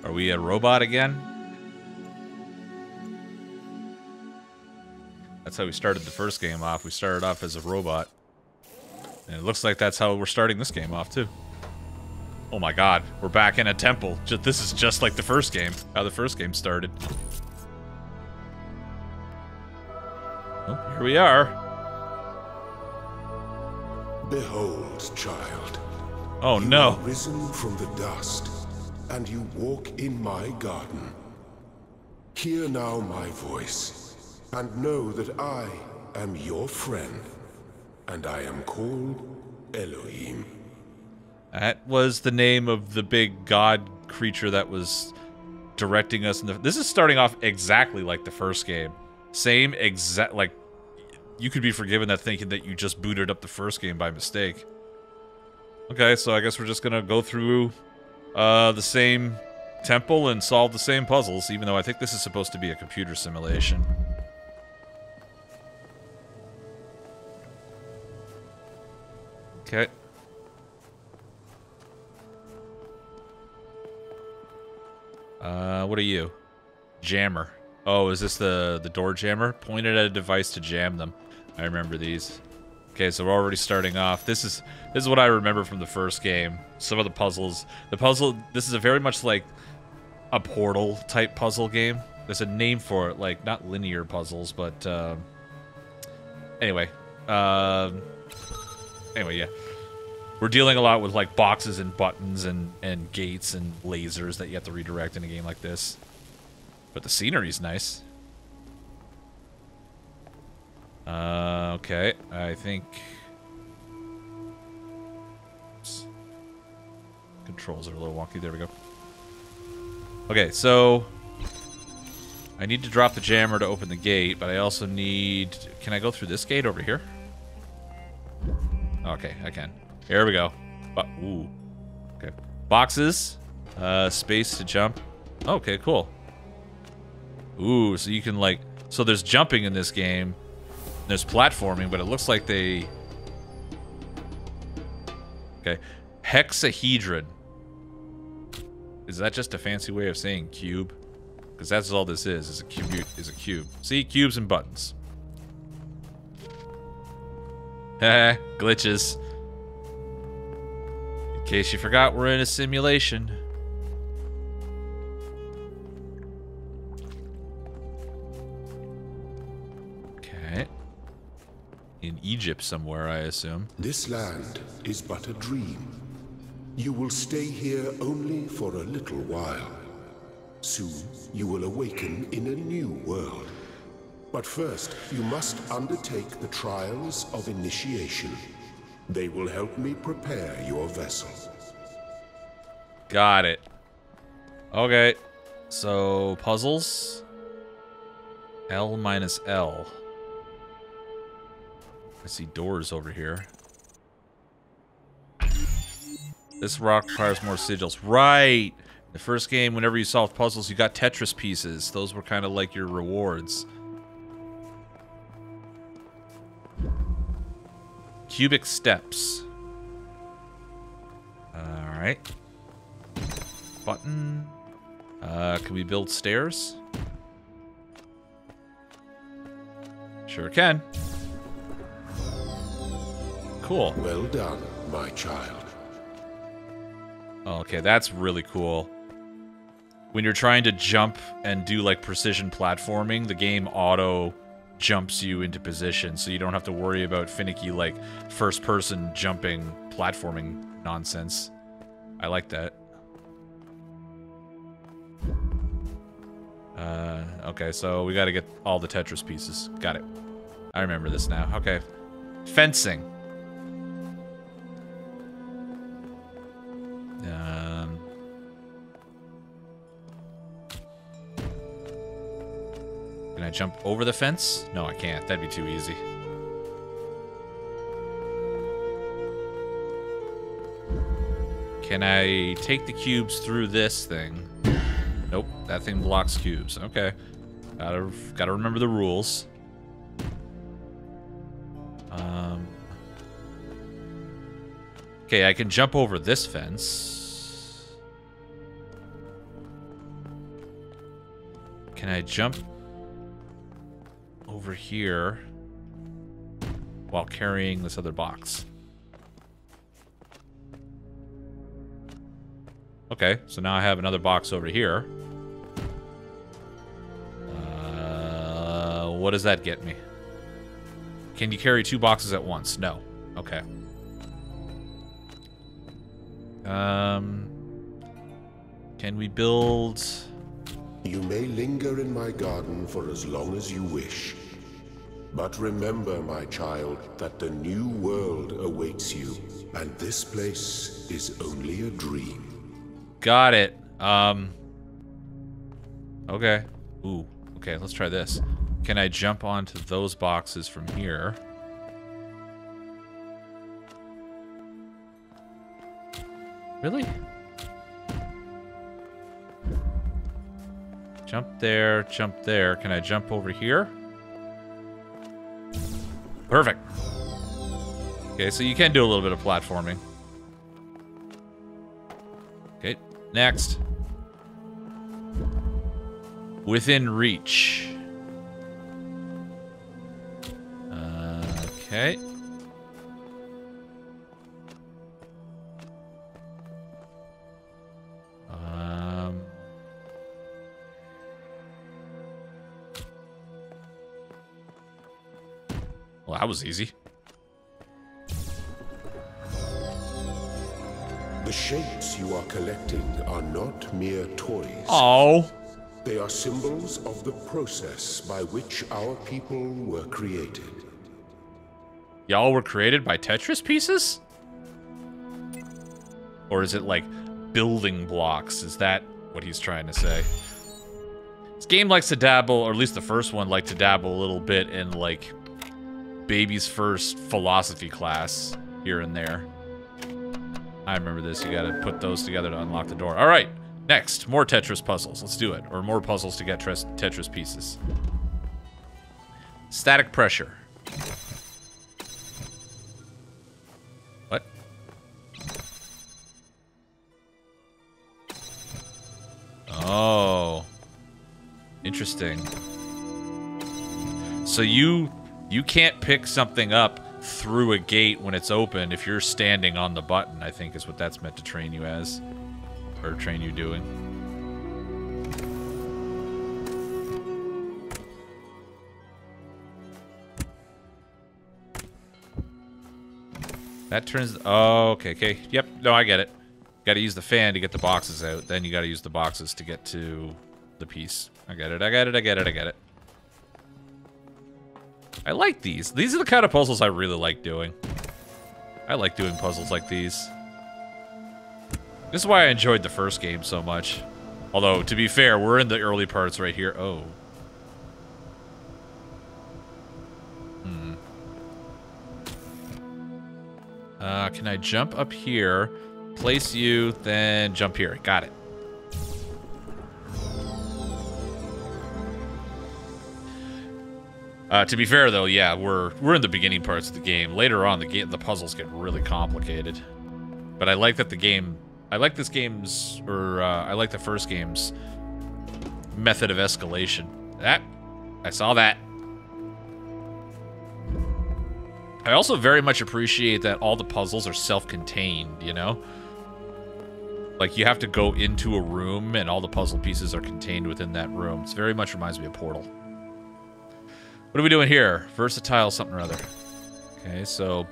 Are we a robot again? That's how we started the first game off. We started off as a robot. And it looks like that's how we're starting this game off, too. Oh my god, we're back in a temple. This is just like the first game. How the first game started. Oh, here we are. Behold, child. Oh you no. are risen from the dust, and you walk in my garden. Hear now my voice, and know that I am your friend, and I am called Elohim. That was the name of the big god creature that was directing us in the... This is starting off exactly like the first game. Same exact... Like, you could be forgiven that thinking that you just booted up the first game by mistake. Okay, so I guess we're just gonna go through the same temple and solve the same puzzles, even though I think this is supposed to be a computer simulation. Okay. What are you? Jammer. Oh, is this the door jammer? Pointed at a device to jam them. I remember these. Okay, so we're already starting off. This is what I remember from the first game. Some of the puzzles. This is a very much like a Portal type puzzle game. There's a name for it, like not linear puzzles, but anyway. Anyway, yeah. We're dealing a lot with like boxes and buttons and gates and lasers that you have to redirect in a game like this. But the scenery's nice. Okay. I think... Oops. Controls are a little wonky. There we go. Okay, so... I need to drop the jammer to open the gate, but I also need... Can I go through this gate over here? Okay, I can. Here we go. Ooh. Okay. Boxes. Space to jump. Okay, cool. Ooh, so you can like... So there's jumping in this game. There's platforming, but it looks like they... Okay. Hexahedron. Is that just a fancy way of saying cube? Because that's all this is a cube. See? Cubes and buttons. Heh, glitches. In case you forgot, we're in a simulation. Okay. In Egypt somewhere, I assume. This land is but a dream. You will stay here only for a little while. Soon, you will awaken in a new world. But first, you must undertake the trials of initiation. They will help me prepare your vessel. Got it. Okay. So, puzzles. L minus L. I see doors over here. This rock requires more sigils. Right! The first game, whenever you solved puzzles, you got Tetris pieces. Those were kind of like your rewards. Cubic steps. Alright. Button. Can we build stairs? Sure can. Cool. Well done, my child. Okay, that's really cool. When you're trying to jump and do like precision platforming, the game auto jumps you into position, so you don't have to worry about finicky like first-person jumping platforming nonsense. I like that. Okay, so we gotta get all the Tetris pieces. Got it. I remember this now. Okay. Fencing. Can I jump over the fence? No, I can't. That'd be too easy. Can I take the cubes through this thing? Nope, that thing blocks cubes. Okay. Gotta remember the rules. Okay, I can jump over this fence. Can I jump over here while carrying this other box? Okay, so now I have another box over here. What does that get me? Can you carry 2 boxes at once? No. Okay. Can we build... You may linger in my garden for as long as you wish. But remember, my child, that the new world awaits you, and this place is only a dream. Got it. Okay. Ooh. Okay, let's try this. Can I jump onto those boxes from here? Really? Jump there, jump there. Can I jump over here? Perfect. Okay, so you can do a little bit of platforming. Okay, next. Within reach. Okay. Well, that was easy. The shapes you are collecting are not mere toys. Oh. They are symbols of the process by which our people were created. Y'all were created by Tetris pieces? Or is it like building blocks? Is that what he's trying to say? This game likes to dabble, or at least the first one liked to dabble a little bit in like baby's first philosophy class here and there. I remember this. You gotta put those together to unlock the door. All right, next, more Tetris puzzles. Let's do it. Or more puzzles to get Tetris pieces. Static pressure. What? Oh. Interesting. So you can't pick something up through a gate when it's open if you're standing on the button, I think is what that's meant to train you as. Or train you doing. That turns... Oh, okay. Yep, no, I get it. Gotta use the fan to get the boxes out. Then you gotta use the boxes to get to the piece. I get it. I like these. These are the kind of puzzles I really like doing. I like doing puzzles like these. This is why I enjoyed the first game so much. Although, to be fair, we're in the early parts right here. Oh. Can I jump up here, place you, then jump here? Got it. To be fair, though, yeah, we're in the beginning parts of the game. Later on, the puzzles get really complicated. But I like that the game... I like this game's... I like the first game's method of escalation. I saw that. I also very much appreciate that all the puzzles are self-contained, you know? Like, you have to go into a room, and all the puzzle pieces are contained within that room. It very much reminds me of Portal. What are we doing here? Versatile something or other. Okay, so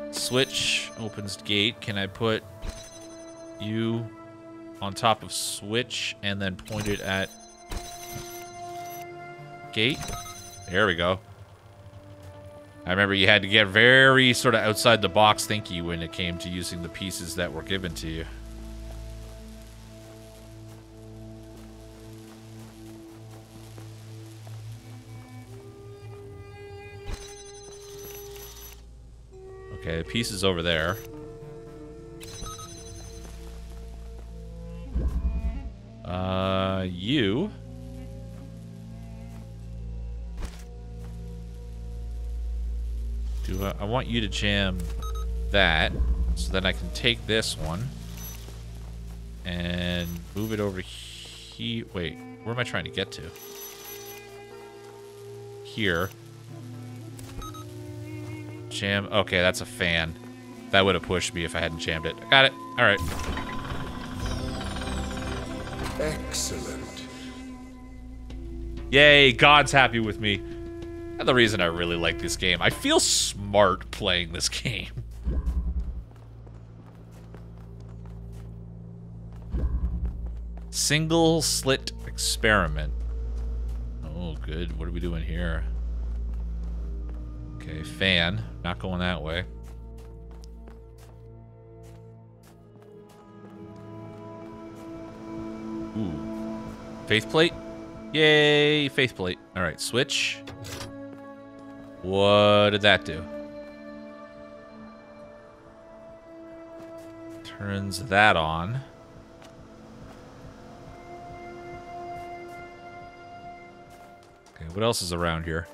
switch opens gate. Can I put you on top of switch and then point it at gate? There we go. I remember you had to get very sort of outside the box thinky when it came to using the pieces that were given to you. Okay, the piece is over there. You. I want you to jam that, so then I can take this one and move it over here. Wait, where am I trying to get to? here. Jam. Okay, that's a fan. That would have pushed me if I hadn't jammed it. Got it. All right. Excellent. Yay, God's happy with me. And the reason I really like this game. I feel smart playing this game. Single slit experiment. Oh, good. What are we doing here? Okay, fan. Not going that way. Ooh. Faith plate? Yay, faith plate. Alright, switch. What did that do? Turns that on. Okay, what else is around here?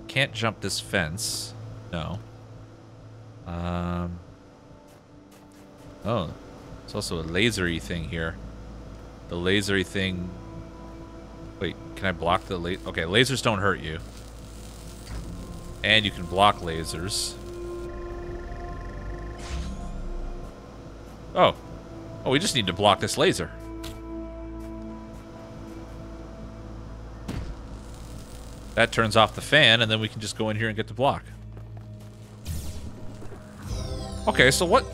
Can't jump this fence. No. Oh. There's also a lasery thing here. The lasery thing... Wait, can I block the laser? Okay, lasers don't hurt you. And you can block lasers. Oh. Oh, we just need to block this laser. That turns off the fan, and then we can just go in here and get the block. Okay, so what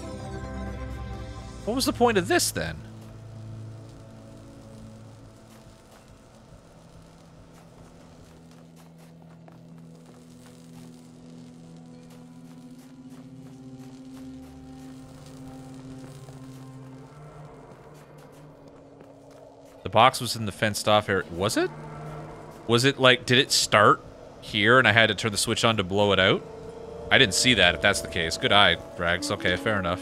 was the point of this, then? The box was in the fenced-off area. Was it? Was it like, did it start here and I had to turn the switch on to blow it out? I didn't see that, if that's the case. Good eye, Rags. Okay, fair enough.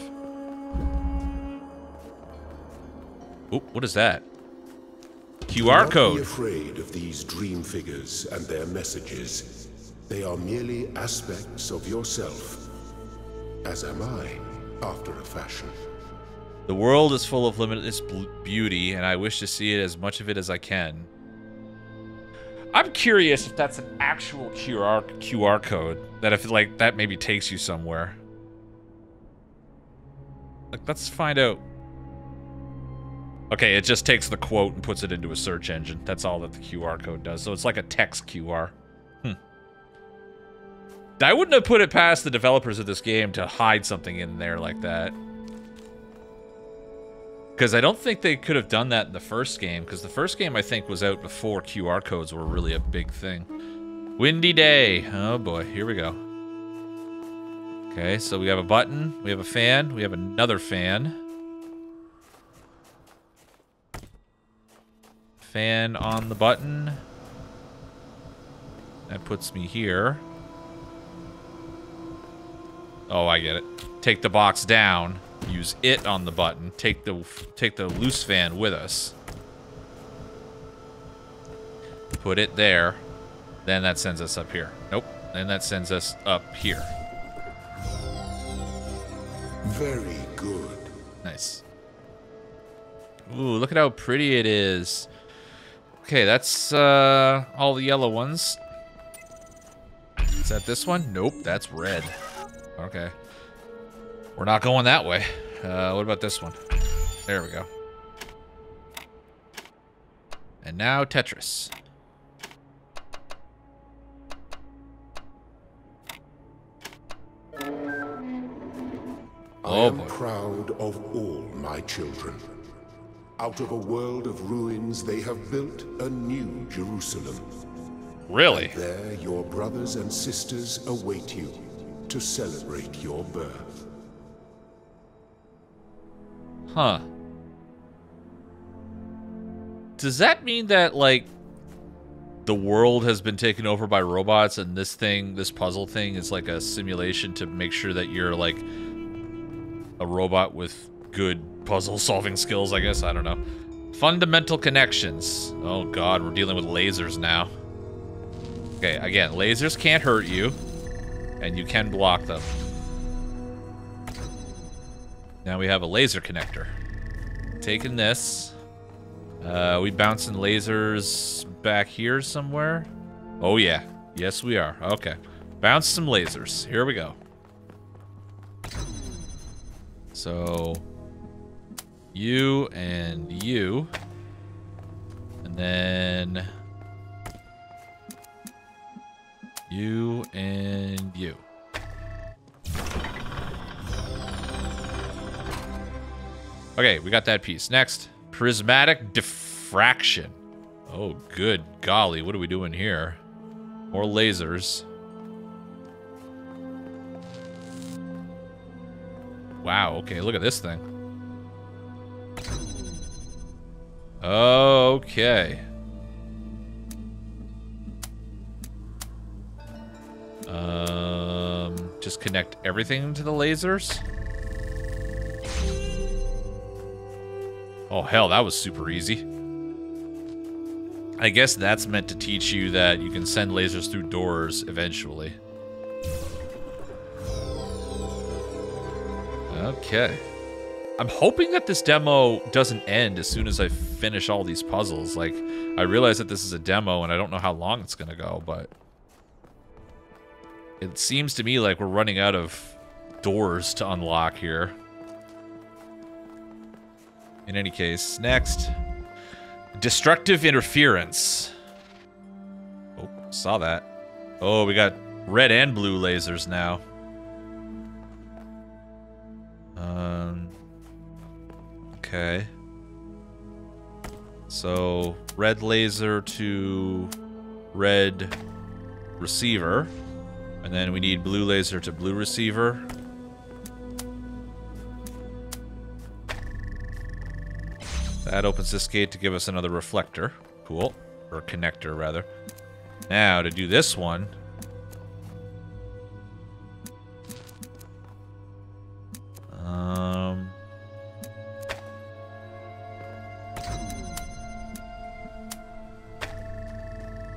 Oop, what is that? QR code. Do not be afraid of these dream figures and their messages. They are merely aspects of yourself. As am I, after a fashion. The world is full of limitless beauty, and I wish to see it as much of it as I can. I'm curious if that's an actual QR code. That if like that maybe takes you somewhere. Like, let's find out. Okay, it just takes the quote and puts it into a search engine. That's all that the QR code does. So it's like a text QR. I wouldn't have put it past the developers of this game to hide something in there like that. Because I don't think they could have done that in the first game, because the first game, I think, was out before QR codes were really a big thing. Windy day. Oh, boy. Here we go. Okay, so we have a button, we have a fan, we have another fan. Fan on the button. That puts me here. Oh, I get it. Take the box down. Use it on the button. Take the loose fan with us. Put it there. Then that sends us up here. Nope. Then that sends us up here. Very good. Nice. Ooh, look at how pretty it is. Okay, that's all the yellow ones. Is that this one? Nope, that's red. Okay. We're not going that way. What about this one? There we go. And now Tetris. I am proud of all my children. Out of a world of ruins, they have built a new Jerusalem. Really? And there, your brothers and sisters await you to celebrate your birth. Huh. Does that mean that, like, the world has been taken over by robots and this thing, this puzzle thing, is like a simulation to make sure that you're, like, a robot with good puzzle-solving skills, I guess? I don't know. Fundamental connections. Oh, God, we're dealing with lasers now. Okay, again, lasers can't hurt you, and you can block them. Now we have a laser connector. Taking this. We bouncing lasers back here somewhere? Oh yeah. Yes we are. Okay. Bounce some lasers. Here we go. So you and you. And then you and you. Okay, we got that piece. Next, prismatic diffraction. Oh, good golly, what are we doing here? More lasers. Wow, okay, look at this thing. Okay. Just connect everything to the lasers. Oh, hell, that was super easy. I guess that's meant to teach you that you can send lasers through doors eventually. Okay. I'm hoping that this demo doesn't end as soon as I finish all these puzzles. Like, I realize that this is a demo and I don't know how long it's gonna go, but it seems to me like we're running out of doors to unlock here. In any case, next. Destructive interference. Oh, saw that. Oh, we got red and blue lasers now. Okay. So, red laser to red receiver. And then we need blue laser to blue receiver. That opens this gate to give us another reflector. Cool. Or connector, rather. Now, to do this one...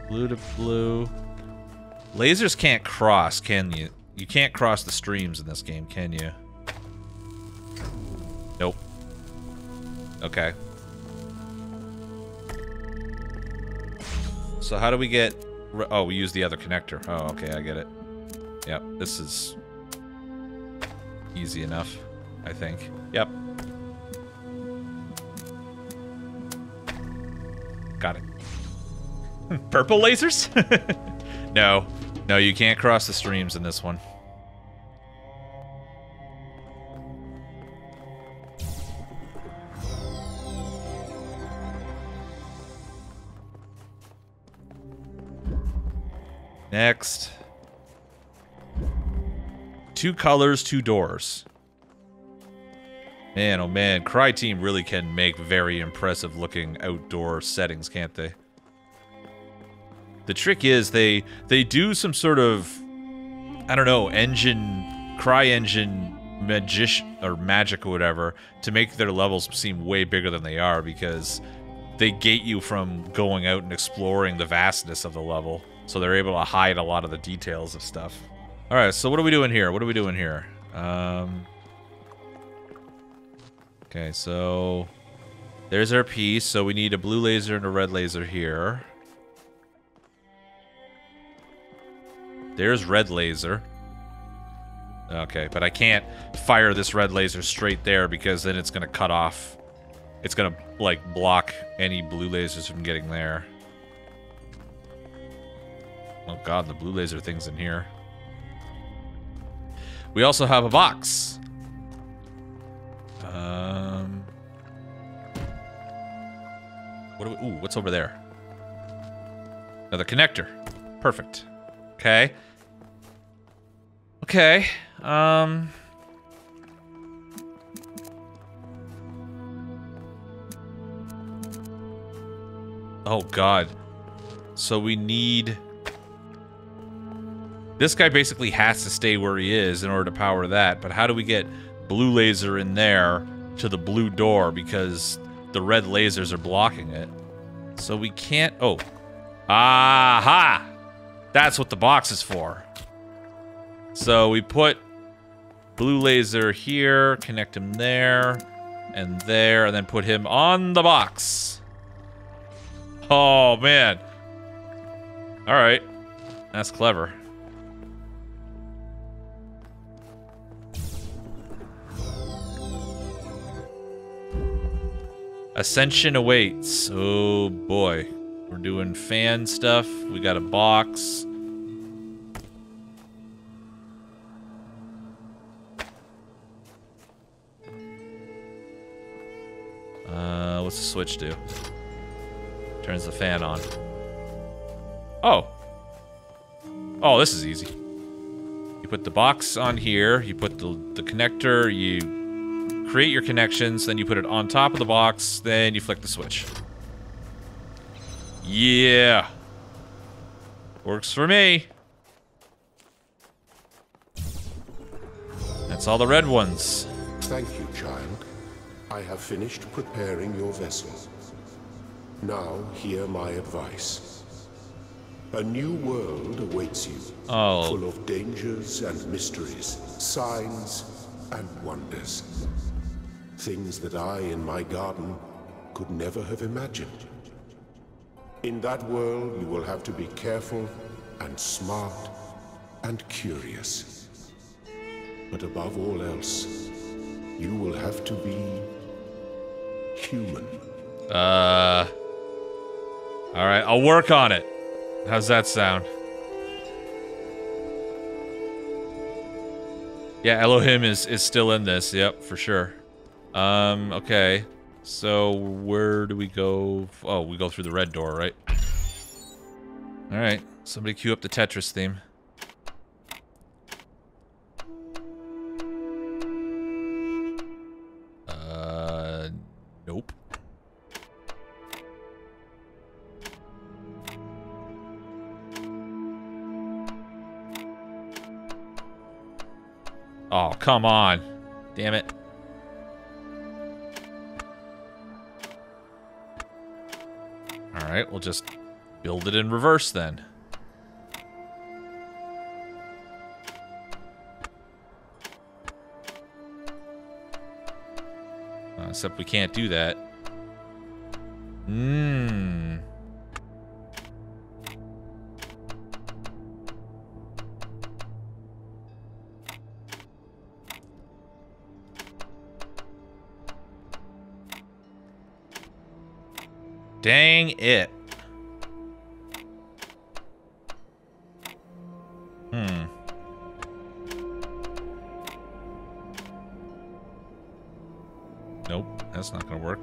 blue to blue. Lasers can't cross, can you? You can't cross the streams in this game, can you? Nope. Okay. So how do we get... Oh, we use the other connector. Oh, okay, I get it. Yep, this is easy enough, I think. Yep. Got it. Purple lasers? No. No, you can't cross the streams in this one. Next. 2 colors, 2 doors. Man, oh man, Cry Team really can make very impressive looking outdoor settings, can't they? The trick is they do some sort of, I don't know, Cry engine magic or whatever to make their levels seem way bigger than they are, because they gate you from going out and exploring the vastness of the level. So they're able to hide a lot of the details of stuff. Alright, so what are we doing here? What are we doing here? Okay, so there's our piece. So we need a blue laser and a red laser here. There's red laser. Okay, but I can't fire this red laser straight there because then it's gonna cut off. It's gonna, like, block any blue lasers from getting there. Oh god, the blue laser thing's in here. We also have a box. What do we, ooh, what's over there? Another connector. Perfect. Okay. Okay. Oh god. So we need... This guy basically has to stay where he is in order to power that, but how do we get blue laser in there to the blue door because the red lasers are blocking it? So we can't... Oh. Aha! That's what the box is for. So we put Blue laser here. Connect him there. And there. And then put him on the box. Oh, man. Alright. That's clever. Ascension awaits. Oh boy. We're doing fan stuff. We got a box. What's the switch do? Turns the fan on. Oh. Oh, this is easy. You put the box on here, you put the connector, you create your connections, then you put it on top of the box, then you flick the switch. Yeah. Works for me. That's all the red ones. Thank you, child. I have finished preparing your vessel. Now, hear my advice. A new world awaits you, full of dangers and mysteries, signs and wonders. Things that I, in my garden, could never have imagined. In that world, you will have to be careful and smart and curious. But above all else, you will have to be human. Alright, I'll work on it. How's that sound? Yeah, Elohim is still in this, yep, for sure. Okay. So, where do we go? Oh, we go through the red door, right? Alright, somebody cue up the Tetris theme. Nope. Oh, come on. Damn it. Alright, we'll just build it in reverse then. Except we can't do that. Dang it. Nope, that's not gonna work.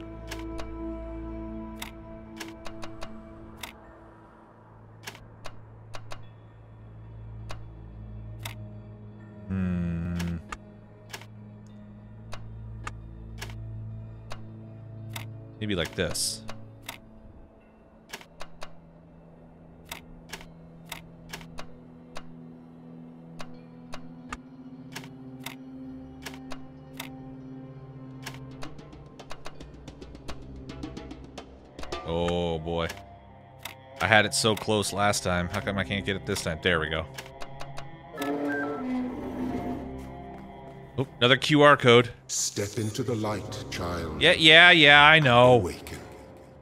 Maybe like this. Oh boy. I had it so close last time. How come I can't get it this time? There we go. Oh, another QR code. Step into the light, child. Yeah, I know. Awaken.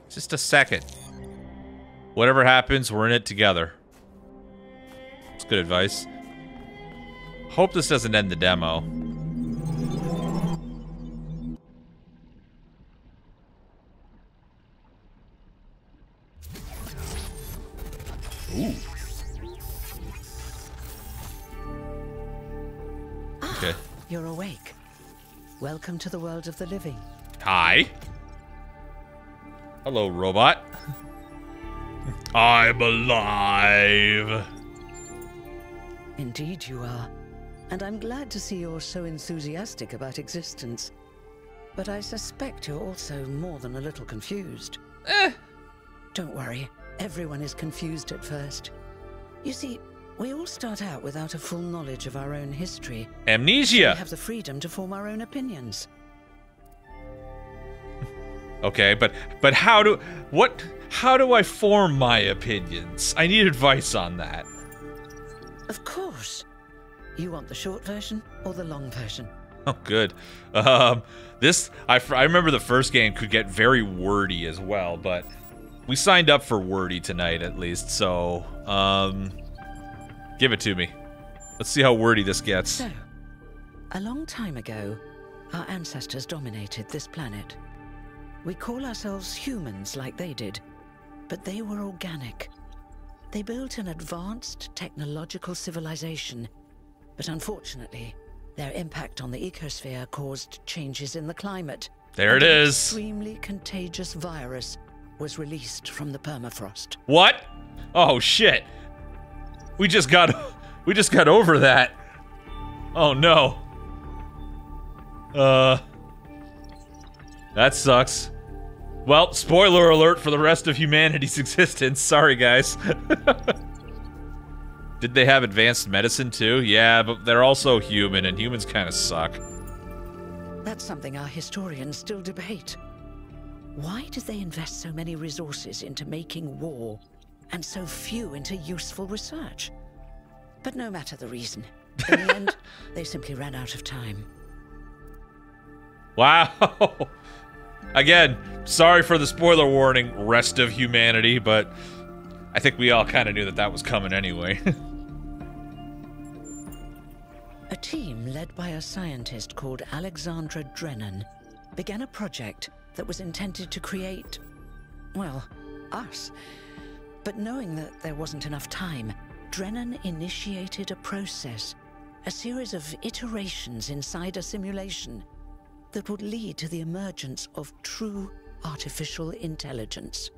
Just a second. Whatever happens, we're in it together. It's good advice. Hope this doesn't end the demo. Ooh. Okay. You're awake. Welcome to the world of the living. Hi. Hello, robot. I'm alive. Indeed you are. And I'm glad to see you're so enthusiastic about existence. But I suspect you're also more than a little confused. Don't worry. Everyone is confused at first. You see, we all start out without a full knowledge of our own history. Amnesia. We have the freedom to form our own opinions. Okay, but how do I form my opinions? I need advice on that. Of course. You want the short version or the long version? Oh, good. I remember the first game could get very wordy as well, but we signed up for wordy tonight at least, so, give it to me. Let's see how wordy this gets. So, a long time ago, our ancestors dominated this planet. We call ourselves humans like they did, but they were organic. They built an advanced technological civilization, but unfortunately, their impact on the ecosphere caused changes in the climate. There it An is. extremely contagious virus was released from the permafrost. What? Oh shit. We just got over that. Oh no. That sucks. Well, spoiler alert for the rest of humanity's existence. Sorry, guys. Did they have advanced medicine too? Yeah, but they're also human, and humans kind of suck. That's something our historians still debate. Why did they invest so many resources into making war, and so few into useful research? But no matter the reason, in the end, they simply ran out of time. Wow. Again, sorry for the spoiler warning, rest of humanity, but I think we all kind of knew that that was coming anyway. A team led by a scientist called Alexandra Drennan began a project that was intended to create, well, us. But knowing that there wasn't enough time, Drennan initiated a process, a series of iterations inside a simulation that would lead to the emergence of true artificial intelligence.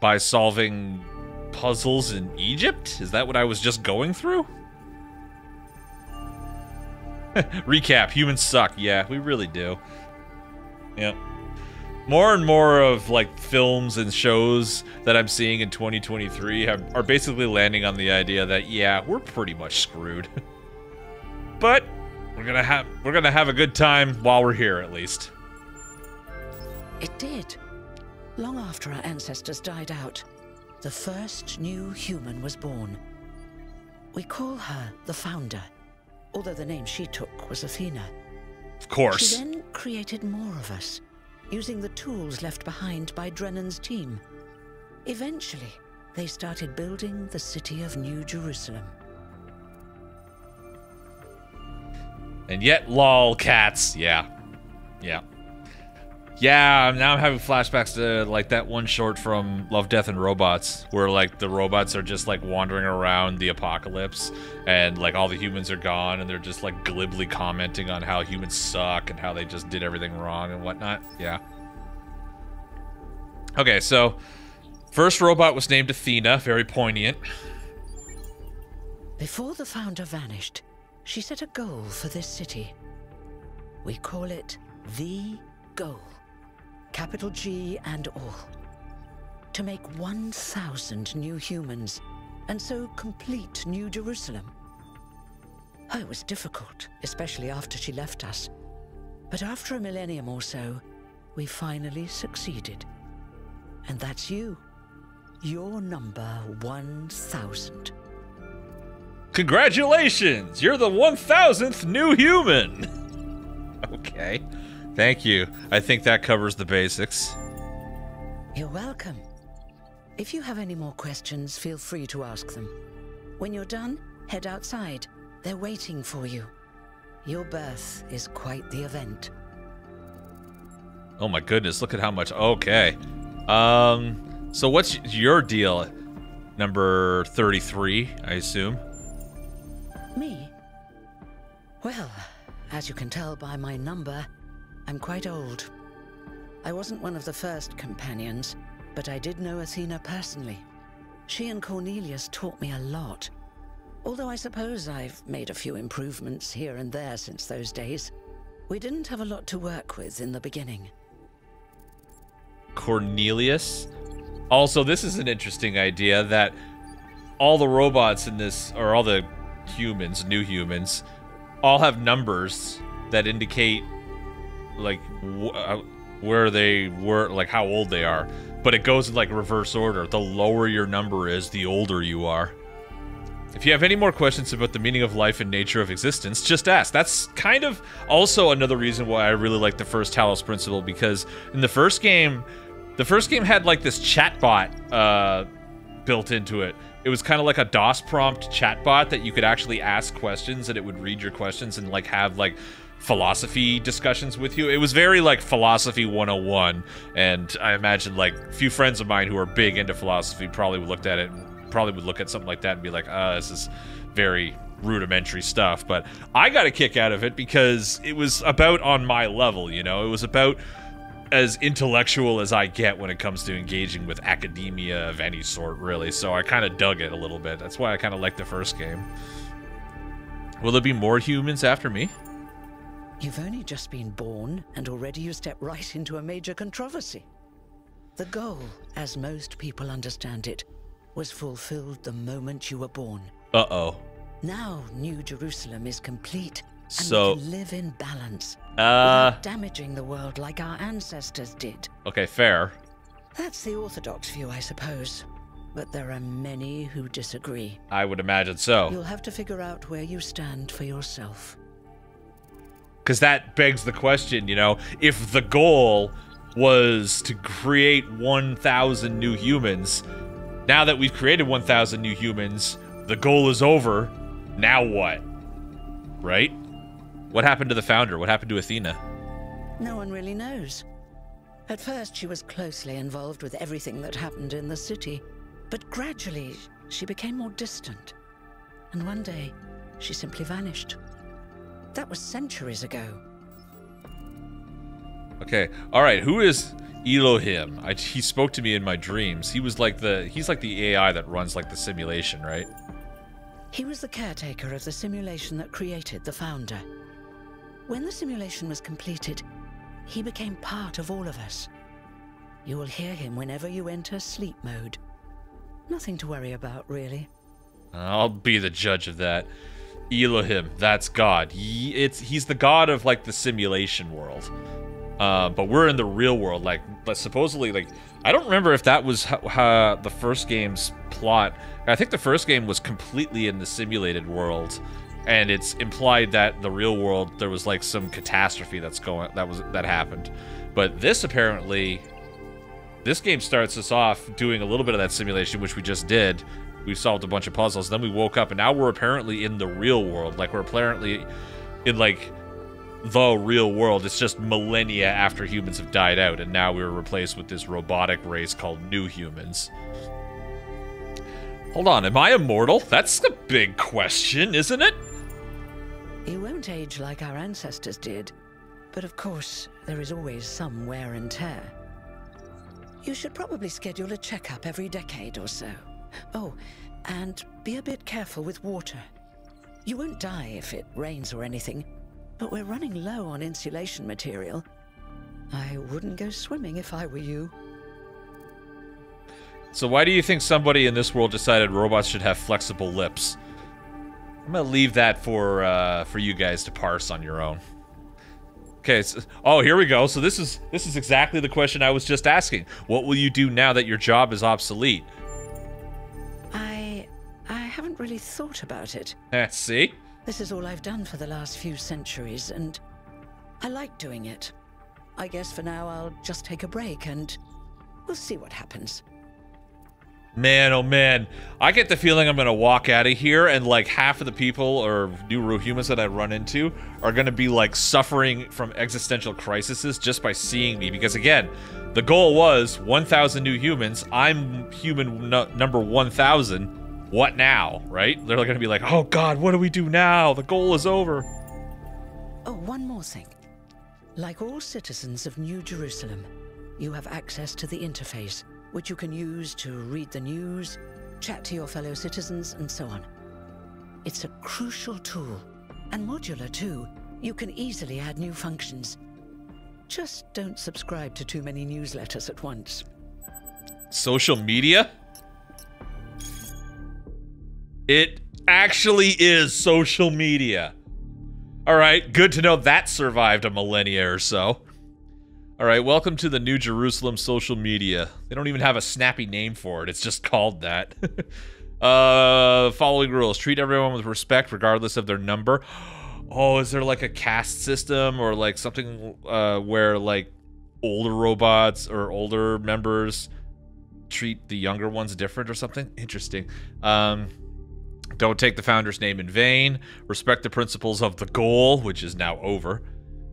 By solving puzzles in Egypt? Is that what I was just going through? Recap, humans suck. Yeah, we really do. Yep. More and more of, like, films and shows that I'm seeing in 2023 are basically landing on the idea that, yeah, we're pretty much screwed. But we're gonna have a good time while we're here, at least. It did. Long after our ancestors died out, the first new human was born. We call her the Founder, although the name she took was Athena. Of course. She then created more of us, using the tools left behind by Drennan's team. Eventually, they started building the city of New Jerusalem. And yet, lol, cats. Yeah. Yeah. Yeah, now I'm having flashbacks to, like, that one short from Love, Death, and Robots, where, like, the robots are just, like, wandering around the apocalypse, and, like, all the humans are gone, and they're just, like, glibly commenting on how humans suck and how they just did everything wrong and whatnot. Yeah. Okay, so, first robot was named Athena, very poignant. Before the Founder vanished, she set a goal for this city. We call it the Goal. Capital G and all. To make 1,000 new humans, and so complete New Jerusalem. Oh, it was difficult, especially after she left us. But after a millennium or so, we finally succeeded. And that's you. You're number 1,000. Congratulations! You're the 1,000th new human! Okay. Thank you. I think that covers the basics. You're welcome. If you have any more questions, feel free to ask them. When you're done, head outside. They're waiting for you. Your birth is quite the event. Oh my goodness, look at how much... Okay. So what's your deal? Number 33, I assume? Me? Well, as you can tell by my number, I'm quite old. I wasn't one of the first companions, but I did know Athena personally. She and Cornelius taught me a lot. Although I suppose I've made a few improvements here and there since those days. We didn't have a lot to work with in the beginning. Cornelius? Also, this is an interesting idea that all the robots in this, or all the humans, new humans, all have numbers that indicate, like, where they were, like, how old they are. But it goes in, like, reverse order. The lower your number is, the older you are. If you have any more questions about the meaning of life and nature of existence, just ask. That's kind of also another reason why I really like the first Talos Principle, because in the first game had like this chatbot built into it. It was kind of like a DOS prompt chatbot that you could actually ask questions and it would read your questions and like have like philosophy discussions with you. It was very like philosophy 101, and I imagine like a few friends of mine who are big into philosophy probably looked at it and probably would look at something like that and be like, this is very rudimentary stuff. But I got a kick out of it because it was about on my level, you know? It was about as intellectual as I get when it comes to engaging with academia of any sort, really. So I kind of dug it a little bit. That's why I kind of liked the first game. Will there be more humans after me? You've only just been born, and already you step right into a major controversy. The goal, as most people understand it, was fulfilled the moment you were born. Uh-oh. Now New Jerusalem is complete, and so we can live in balance, without damaging the world like our ancestors did. Okay, fair. That's the orthodox view, I suppose. But there are many who disagree. I would imagine so. You'll have to figure out where you stand for yourself. Because that begs the question, you know, if the goal was to create 1,000 new humans, now that we've created 1,000 new humans, the goal is over. Now what? Right? What happened to the founder? What happened to Athena? No one really knows. At first, she was closely involved with everything that happened in the city, but gradually, she became more distant. And one day, she simply vanished. That was centuries ago. Okay, alright, who is Elohim? He spoke to me in my dreams. He's like the AI that runs like the simulation, right? He was the caretaker of the simulation that created the founder. When the simulation was completed, he became part of all of us. You will hear him whenever you enter sleep mode. Nothing to worry about, really. I'll be the judge of that. Elohim, that's God. He's the god of like the simulation world. But we're in the real world, like, but supposedly, like, I don't remember if that was how the first game's plot. I think the first game was completely in the simulated world, and it's implied that the real world there was like some catastrophe that happened. But this apparently, this game starts us off doing a little bit of that simulation, which we just did. We solved a bunch of puzzles, then we woke up, and now we're apparently in the real world. Like, we're apparently in like the real world. It's just millennia after humans have died out, and now we're replaced with this robotic race called New Humans. Hold on, am I immortal? That's the big question, isn't it? You won't age like our ancestors did, but of course, there is always some wear and tear. You should probably schedule a checkup every decade or so. Oh, and be a bit careful with water. You won't die if it rains or anything, but we're running low on insulation material. I wouldn't go swimming if I were you. So why do you think somebody in this world decided robots should have flexible lips? I'm gonna leave that for you guys to parse on your own. Okay, oh, here we go. So this is exactly the question I was just asking. What will you do now that your job is obsolete? I haven't really thought about it. See? This is all I've done for the last few centuries, and I like doing it. I guess for now I'll just take a break, and we'll see what happens. Man, oh man. I get the feeling I'm gonna walk out of here and like half of the people or new humans that I run into are gonna be like suffering from existential crises just by seeing me. Because again, the goal was 1,000 new humans. I'm human number 1,000. What now, right? They're gonna be like, oh god, what do we do now? The goal is over. Oh, one more thing. Like all citizens of New Jerusalem, you have access to the interface, which you can use to read the news, chat to your fellow citizens, and so on. It's a crucial tool, and modular too. You can easily add new functions. Just don't subscribe to too many newsletters at once. Social media? It actually is social media. Alright, good to know that survived a millennia or so. Alright, welcome to the New Jerusalem social media. They don't even have a snappy name for it, it's just called that. Following rules. Treat everyone with respect regardless of their number. Oh, is there like a caste system or like something where like older robots or older members treat the younger ones different or something? Interesting. Don't take the founder's name in vain. Respect the principles of the goal, which is now over.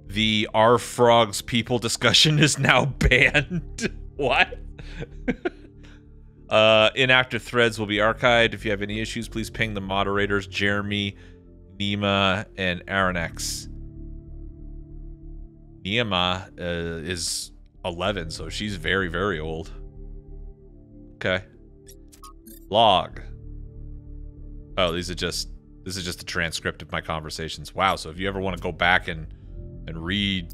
The Our Frogs people discussion is now banned. What? Inactive threads will be archived. If you have any issues, please ping the moderators, Jeremy, Nima, and Aranex. Nima is 11, so she's very, very old. Okay. Log. Oh, this is just a transcript of my conversations. Wow, so if you ever want to go back and read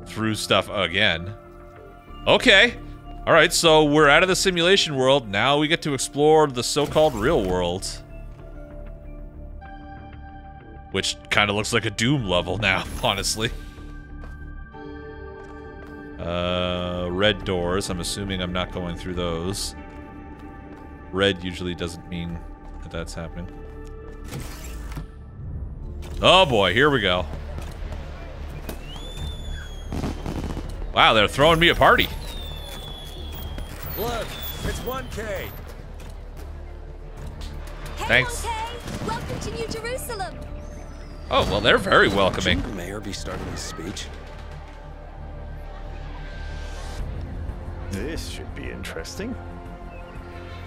through stuff again. Okay. All right, so we're out of the simulation world. Now we get to explore the so-called real world. Which kind of looks like a Doom level now, honestly. Red doors. I'm assuming I'm not going through those. Red usually doesn't mean that that's happening. Oh boy, here we go. Wow, they're throwing me a party. Look, it's 1K. Thanks. Hey, 1K. Welcome to New Jerusalem. Oh, well, they're very welcoming. Shouldn't the mayor be starting his speech? This should be interesting.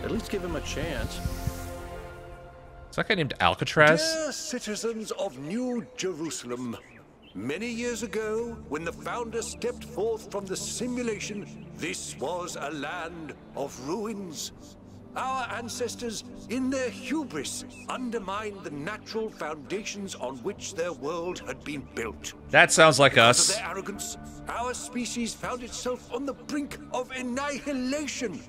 At least give him a chance. Is that guy named Alcatraz? Dear citizens of New Jerusalem, many years ago, when the founder stepped forth from the simulation, this was a land of ruins. Our ancestors, in their hubris, undermined the natural foundations on which their world had been built. That sounds like Because us. of their arrogance, our species found itself on the brink of annihilation.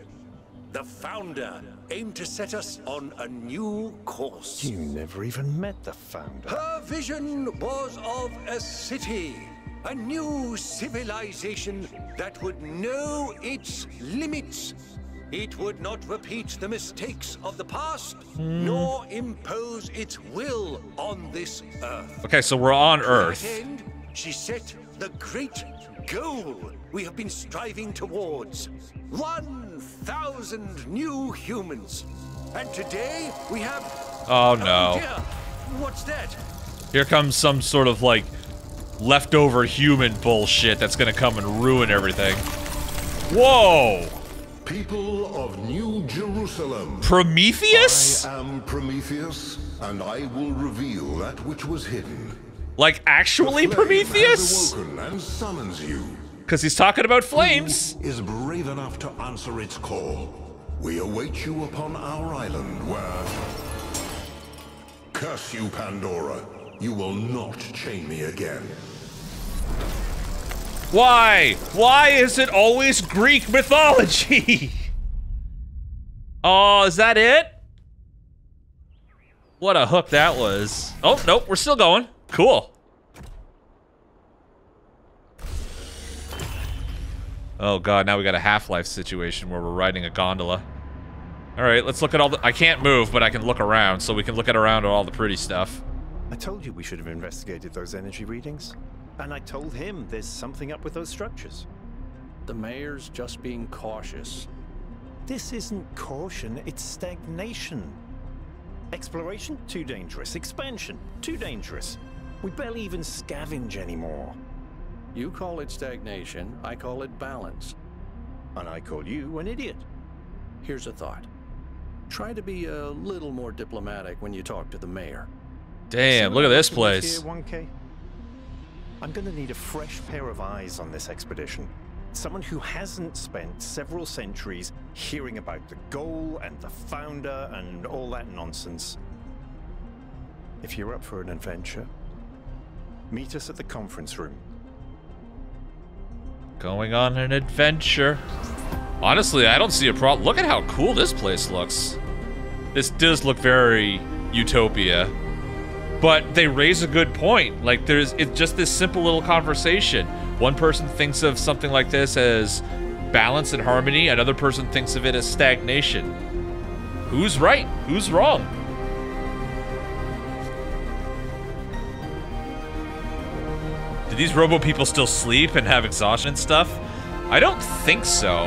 The founder aimed to set us on a new course. You never even met the founder. Her vision was of a city, a new civilization that would know its limits. It would not repeat the mistakes of the past, nor impose its will on this earth. Okay, so we're on To Earth. that end, she set the great goal we have been striving towards. 1,000 new humans. And today we have... Oh no. dear, what's that? Here comes some sort of like leftover human bullshit that's gonna come and ruin everything. Whoa! People of New Jerusalem. Prometheus? I am Prometheus, and I will reveal that which was hidden. Like actually The flame Prometheus? has awoken and summons you. Because he's talking about flames. Who is brave enough to answer its call? We await you upon our island where... Curse you, Pandora. You will not chain me again. Why? Why is it always Greek mythology? Oh, is that it? What a hook that was. Oh, nope, we're still going. Cool. Oh god, now we got a Half-Life situation where we're riding a gondola. Alright, let's look at all the... I can't move, but I can look around, so we can look around at all the pretty stuff. I told you we should have investigated those energy readings. And I told him there's something up with those structures. The mayor's just being cautious. This isn't caution, it's stagnation. Exploration? Too dangerous. Expansion? Too dangerous. We barely even scavenge anymore. You call it stagnation, I call it balance. And I call you an idiot. Here's a thought. Try to be a little more diplomatic when you talk to the mayor. Damn, look at this Here, place. 1K. I'm gonna need a fresh pair of eyes on this expedition. Someone who hasn't spent several centuries hearing about the goal and the founder and all that nonsense. If you're up for an adventure, meet us at the conference room. Going on an adventure. Honestly, I don't see a problem. Look at how cool this place looks. This does look very Utopia. But they raise a good point. Like, it's just this simple little conversation. One person thinks of something like this as balance and harmony. Another person thinks of it as stagnation. Who's right? Who's wrong? Do these robo people still sleep and have exhaustion and stuff? I don't think so.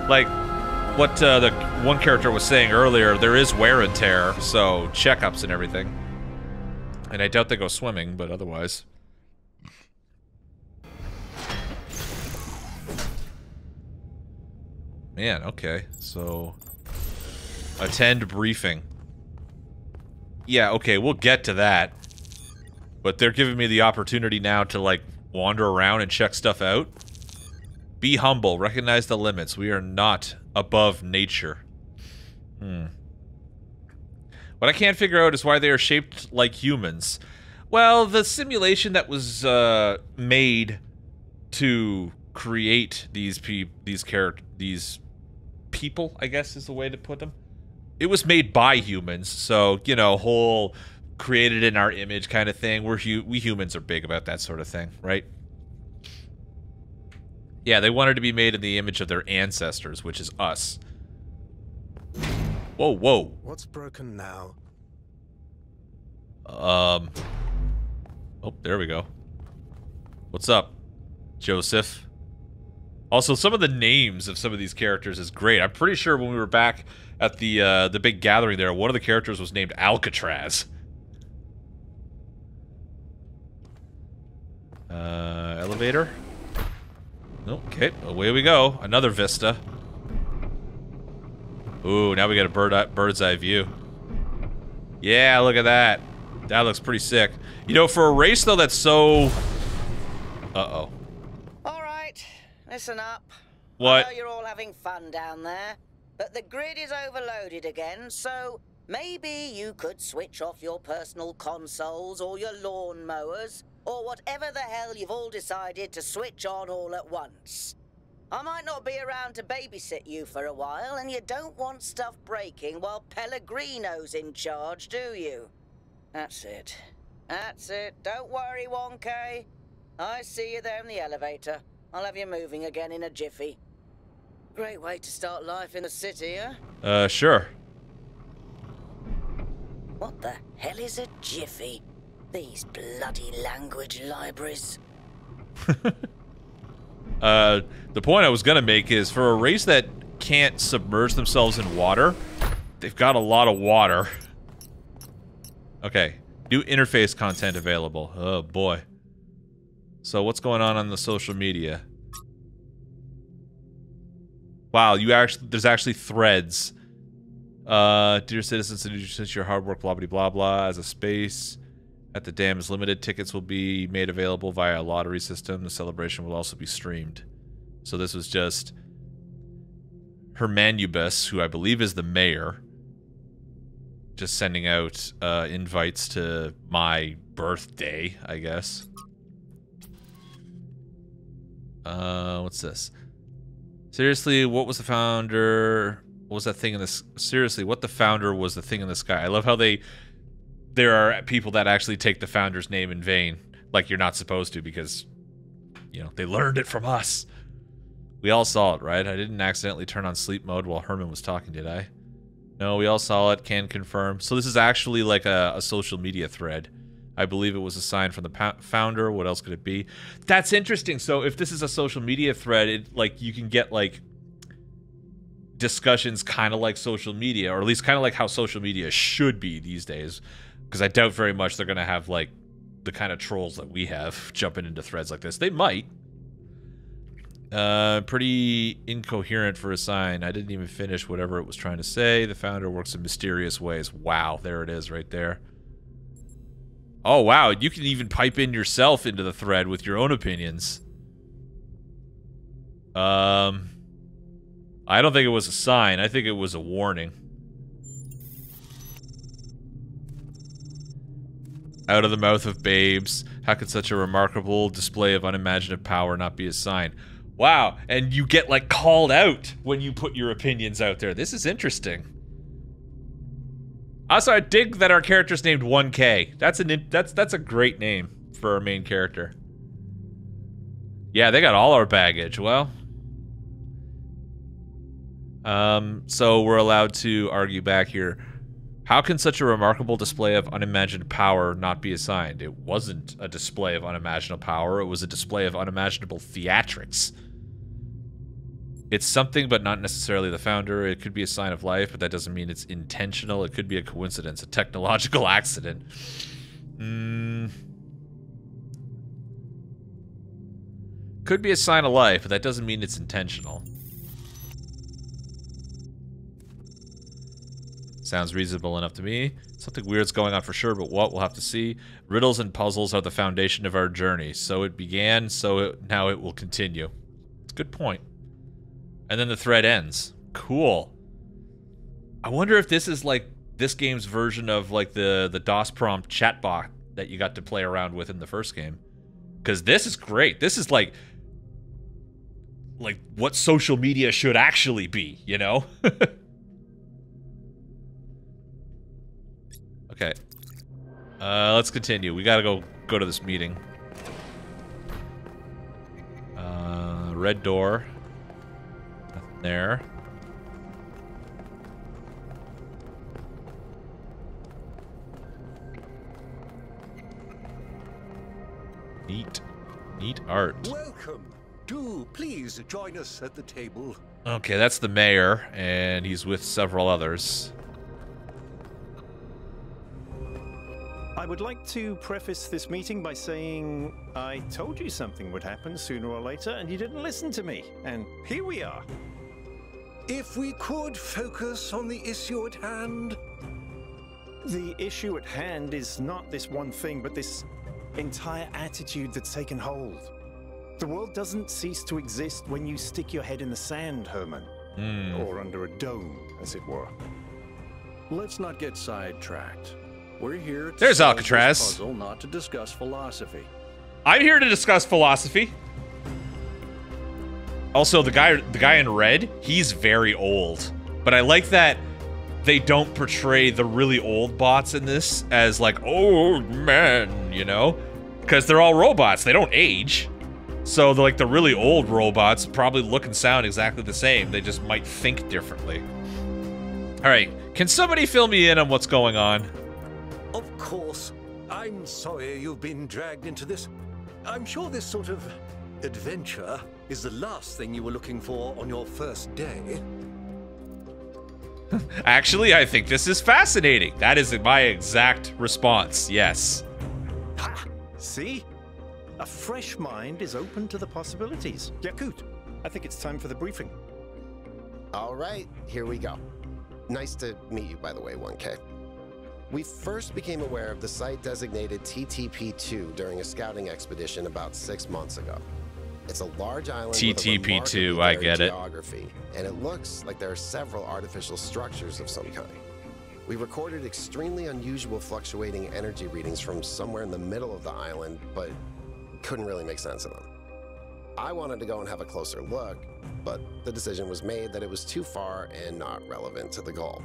Like, what the one character was saying earlier, there is wear and tear, so checkups and everything. And I doubt they go swimming, but otherwise. Man, okay, so... Attend briefing. Yeah, okay, we'll get to that. But they're giving me the opportunity now to, like, wander around and check stuff out. Be humble. Recognize the limits. We are not above nature. What I can't figure out is why they are shaped like humans. Well, the simulation that was made to create these people, I guess is the way to put them. It was made by humans, so, you know, whole created in our image kind of thing. We humans are big about that sort of thing, right? Yeah, they wanted to be made in the image of their ancestors, which is us. Whoa, whoa. What's broken now? Oh, there we go. What's up, Joseph? Also, some of the names of some of these characters is great. I'm pretty sure when we were back at the big gathering there, one of the characters was named Alcatraz. Elevator? Okay, away we go. Another vista. Ooh, now we got a bird's eye view. Yeah, look at that. That looks pretty sick. You know, for a race, though, that's so... Uh-oh. All right, listen up. What? I know you're all having fun down there, but the grid is overloaded again, so maybe you could switch off your personal consoles or your lawn mowers, or whatever the hell you've all decided to switch on all at once. I might not be around to babysit you for a while, and you don't want stuff breaking while Pellegrino's in charge, do you? That's it. That's it. Don't worry, 1K. I see you there in the elevator. I'll have you moving again in a jiffy. Great way to start life in the city, huh? Sure. What the hell is a jiffy? These bloody language libraries. The point I was gonna make is, for a race that can't submerge themselves in water, they've got a lot of water. Okay. New interface content available. Oh, boy. So, what's going on the social media? Wow, there's actually threads. Dear citizens, since your hard work, blah, blah, blah, blah, as a space at the dam is limited, tickets will be made available via a lottery system. The celebration will also be streamed. So this was just Hermanubis, who I believe is the mayor, just sending out invites to my birthday, I guess. What's this? Seriously, what was the founder? What was that thing in this? Seriously, what the founder was the thing in the sky? I love how there are people that actually take the founder's name in vain, like you're not supposed to, because, you know, they learned it from us. We all saw it, right? I didn't accidentally turn on sleep mode while Herman was talking, did I? No, we all saw it, can confirm. So this is actually like a social media thread. I believe it was a sign from the founder. What else could it be? That's interesting. So if this is a social media thread, like, you can get, like, discussions kind of like social media, or at least kind of like how social media should be these days. Because I doubt very much they're going to have, like, the kind of trolls that we have jumping into threads like this. They might. Pretty incoherent for a sign. I didn't even finish whatever it was trying to say. The founder works in mysterious ways. Wow, there it is right there. Oh, wow, you can even pipe in yourself into the thread with your own opinions. I don't think it was a sign. I think it was a warning. Out of the mouth of babes. How could such a remarkable display of unimaginative power not be a sign? Wow, and you get, like, called out when you put your opinions out there. This is interesting. Also, I dig that our character's named 1K. That's a great name for our main character. Yeah, they got all our baggage. Well, So we're allowed to argue back here. How can such a remarkable display of unimagined power not be assigned? It wasn't a display of unimaginable power. It was a display of unimaginable theatrics. It's something, but not necessarily the founder. It could be a sign of life, but that doesn't mean it's intentional. It could be a coincidence, a technological accident. Could be a sign of life, but that doesn't mean it's intentional. Sounds reasonable enough to me. Something weird's going on for sure, but what, we'll have to see. Riddles and puzzles are the foundation of our journey. So it began, now it will continue. It's a good point. And then the thread ends. Cool. I wonder if this is like this game's version of like the DOS prompt chatbot that you got to play around with in the first game. Because this is great. This is like what social media should actually be, you know? Okay. Let's continue. We gotta go to this meeting. Red door. Nothing there. Neat art. Welcome. Do please join us at the table. Okay, that's the mayor, and he's with several others. I would like to preface this meeting by saying I told you something would happen sooner or later, and you didn't listen to me. And here we are. If we could focus on the issue at hand. The issue at hand is not this one thing, but this entire attitude that's taken hold. The world doesn't cease to exist when you stick your head in the sand, Herman. Or under a dome, as it were. Let's not get sidetracked. We're here to There's solve Alcatraz. this puzzle, not to discuss philosophy. I'm here to discuss philosophy. Also, the guy in red, he's very old. But I like that they don't portray the really old bots in this as like old men, you know? Because they're all robots. They don't age. So the really old robots probably look and sound exactly the same. They just might think differently. All right, can somebody fill me in on what's going on? Of course. I'm sorry you've been dragged into this. I'm sure this sort of adventure is the last thing you were looking for on your first day. Actually, I think this is fascinating. That is my exact response. Yes. Ha! See? A fresh mind is open to the possibilities. Yakut, I think it's time for the briefing. All right, here we go. Nice to meet you, by the way, 1K. We first became aware of the site designated TTP-2 during a scouting expedition about 6 months ago. It's a large island TTP-2, with I a get it. geography, and it looks like there are several artificial structures of some kind. We recorded extremely unusual fluctuating energy readings from somewhere in the middle of the island, but couldn't really make sense of them. I wanted to go and have a closer look, but the decision was made that it was too far and not relevant to the goal.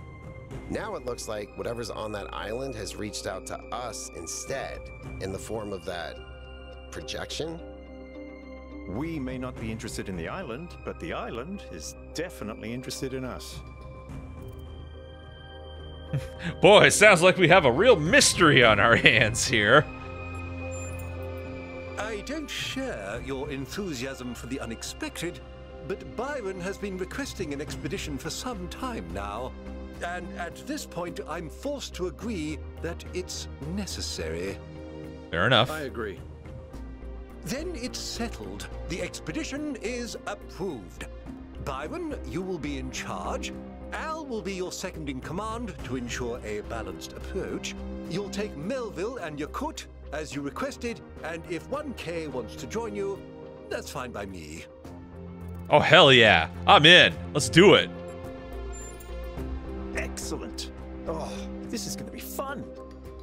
Now it looks like whatever's on that island has reached out to us instead, in the form of that projection. We may not be interested in the island, but the island is definitely interested in us. Boy, it sounds like we have a real mystery on our hands here. I don't share your enthusiasm for the unexpected, but Byron has been requesting an expedition for some time now. And at this point, I'm forced to agree that it's necessary. Fair enough. I agree. Then it's settled. The expedition is approved. Byron, you will be in charge. Al will be your second in command to ensure a balanced approach. You'll take Melville and Yakut, as you requested, and if 1K wants to join you, that's fine by me. Oh, hell yeah. I'm in. Let's do it. Excellent. Oh, this is going to be fun.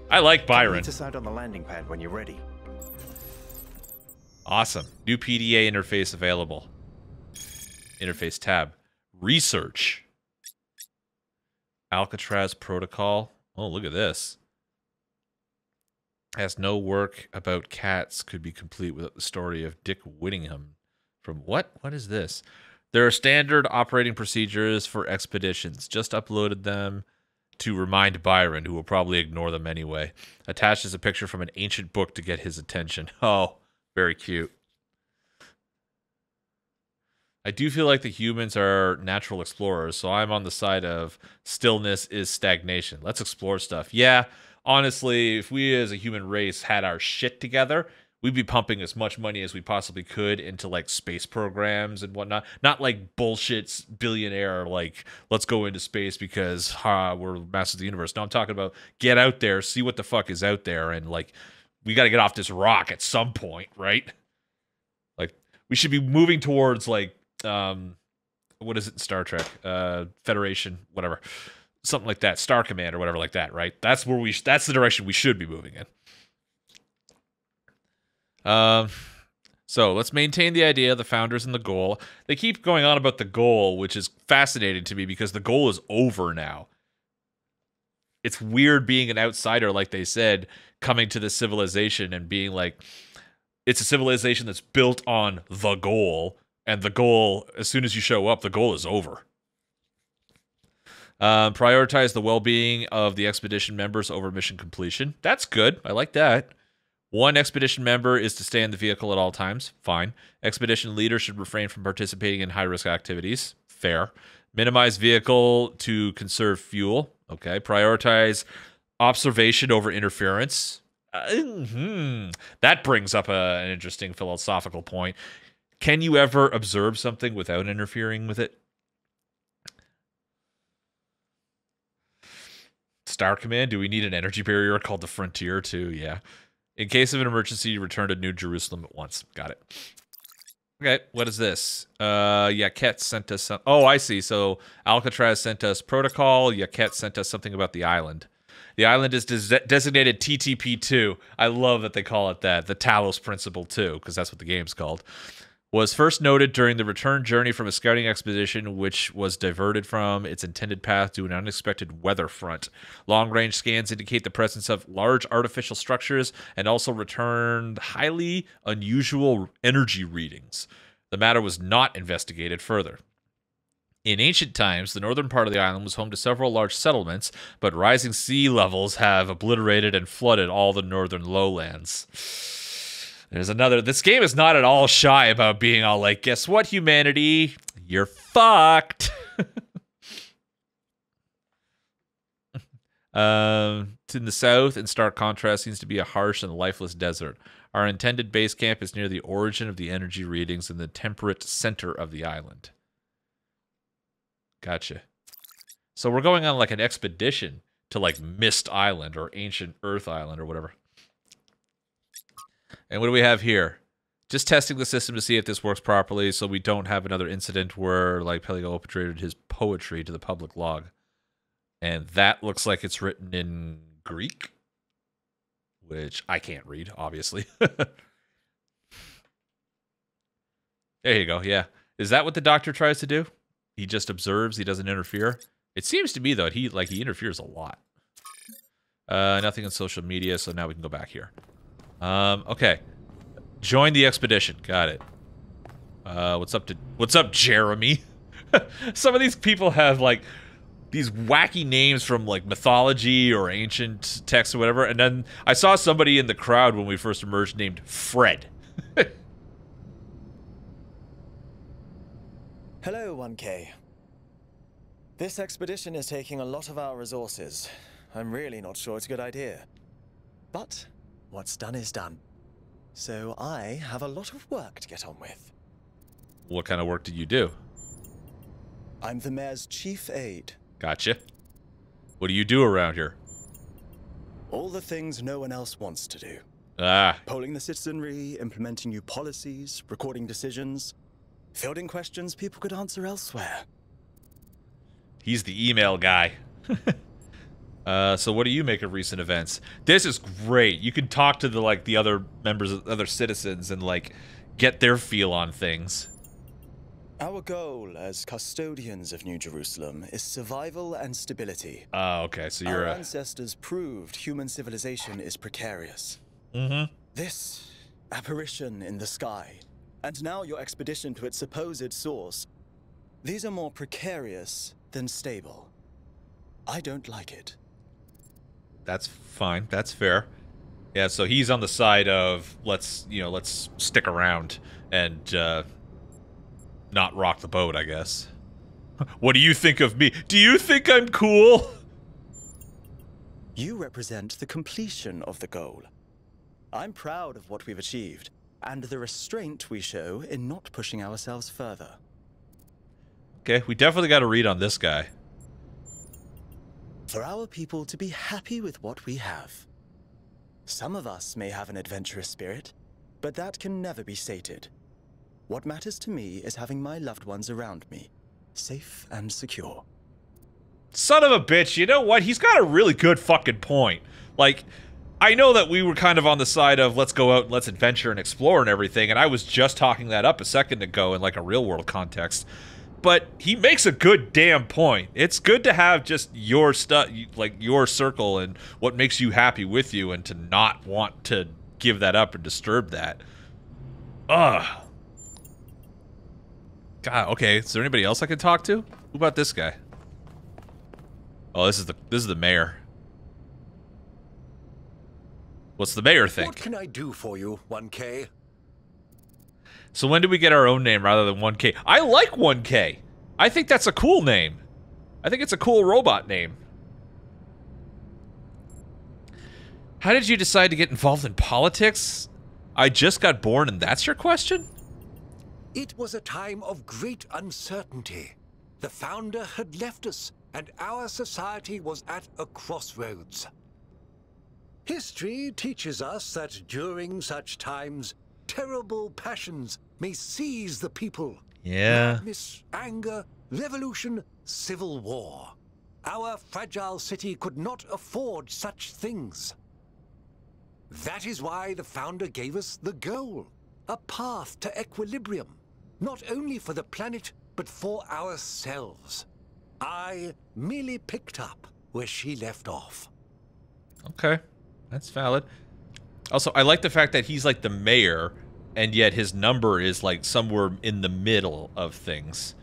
I like Byron. Meet us out on the landing pad when you're ready. Awesome. New PDA interface available. Interface tab. Research. Alcatraz protocol. Oh, look at this. Has no work about cats could be complete without the story of Dick Whittingham. From what? What is this? There are standard operating procedures for expeditions. Just uploaded them to remind Byron, who will probably ignore them anyway. Attached is a picture from an ancient book to get his attention. Oh, very cute. I do feel like the humans are natural explorers, so I'm on the side of stillness is stagnation. Let's explore stuff. Yeah, honestly, if we as a human race had our shit together, we'd be pumping as much money as we possibly could into, like, space programs and whatnot. Not like bullshit billionaire, like, let's go into space because we're masters of the universe. No, I'm talking about get out there, see what the fuck is out there, and, like, we got to get off this rock at some point, right? Like, we should be moving towards, like, what is it in Star Trek? Federation, whatever. Something like that. Star Command or whatever like that, right? That's where that's the direction we should be moving in. So let's maintain the idea of the founders and the goal. They keep going on about the goal, which is fascinating to me because the goal is over now. It's weird being an outsider, like they said, coming to this civilization and being like, it's a civilization that's built on the goal, and the goal, as soon as you show up, the goal is over. Prioritize the well-being of the expedition members over mission completion. That's good. I like that. One expedition member is to stay in the vehicle at all times. Fine. Expedition leader should refrain from participating in high-risk activities. Fair. Minimize vehicle to conserve fuel. Okay. Prioritize observation over interference. That brings up an interesting philosophical point. Can you ever observe something without interfering with it? Star Command, do we need an energy barrier called the Frontier too? Yeah. In case of an emergency, return to New Jerusalem at once. Got it. Okay, what is this? Yaquette sent us some... Oh, I see. So Alcatraz sent us protocol. Yaquette sent us something about the island. The island is designated TTP-2. I love that they call it that. The Talos Principle 2, because that's what the game's called. Was first noted during the return journey from a scouting expedition, which was diverted from its intended path to an unexpected weather front. Long-range scans indicate the presence of large artificial structures and also returned highly unusual energy readings. The matter was not investigated further. In ancient times, the northern part of the island was home to several large settlements, but rising sea levels have obliterated and flooded all the northern lowlands. There's another. This game is not at all shy about being all like, guess what, humanity? You're fucked. To the south, in stark contrast, seems to be a harsh and lifeless desert. Our intended base camp is near the origin of the energy readings in the temperate center of the island. Gotcha. So we're going on like an expedition to like Mist Island or Ancient Earth Island or whatever. And what do we have here? Just testing the system to see if this works properly so we don't have another incident where, like, Pelego uploaded his poetry to the public log. And that looks like it's written in Greek, which I can't read, obviously. There you go, yeah. Is that what the doctor tries to do? He just observes, he doesn't interfere? It seems to me, though, he interferes a lot. Nothing on social media, so now we can go back here. Okay. Join the expedition. Got it. What's up, Jeremy? Some of these people have, like, these wacky names from, like, mythology or ancient texts or whatever, and then I saw somebody in the crowd when we first emerged named Fred. Hello, 1K. This expedition is taking a lot of our resources. I'm really not sure it's a good idea. But what's done is done. So I have a lot of work to get on with. What kind of work did you do? I'm the mayor's chief aide. Gotcha. What do you do around here? All the things no one else wants to do. Ah. Polling the citizenry, implementing new policies, recording decisions, fielding questions people could answer elsewhere. He's the email guy. So what do you make of recent events? This is great. You can talk to the other members, other citizens, and like get their feel on things. Our goal as custodians of New Jerusalem is survival and stability. Oh, okay. So you're our ancestors proved human civilization is precarious. Mm-hmm. This apparition in the sky, and now your expedition to its supposed source, These are more precarious than stable. I don't like it. That's fine. That's fair. Yeah, so he's on the side of let's stick around and not rock the boat, I guess. What do you think of me? Do you think I'm cool? You represent the completion of the goal. I'm proud of what we've achieved, and the restraint we show in not pushing ourselves further. Okay, we definitely got to read on this guy. For our people to be happy with what we have. Some of us may have an adventurous spirit, but that can never be sated. What matters to me is having my loved ones around me, safe and secure. Son of a bitch, you know what? He's got a really good fucking point. Like, I know that we were kind of on the side of let's go out and let's adventure and explore and everything, and I was just talking that up a second ago in like a real world context. But he makes a good damn point. It's good to have just your stuff, like your circle and what makes you happy with you, and to not want to give that up or disturb that. Ugh. God, okay. Is there anybody else I can talk to? Who about this guy? Oh, this is the mayor. What's the mayor think? What can I do for you, 1K? So when do we get our own name rather than 1K? I like 1K. I think that's a cool name. I think it's a cool robot name. How did you decide to get involved in politics? I just got born and that's your question? It was a time of great uncertainty. The founder had left us, and our society was at a crossroads. History teaches us that during such times, terrible passions may seize the people. Yeah. Madness, anger, revolution, civil war. Our fragile city could not afford such things. That is why the founder gave us the goal, a path to equilibrium, not only for the planet, but for ourselves. I merely picked up where she left off. Okay, that's valid. Also, I like the fact that he's like the mayor, and yet his number is like somewhere in the middle of things.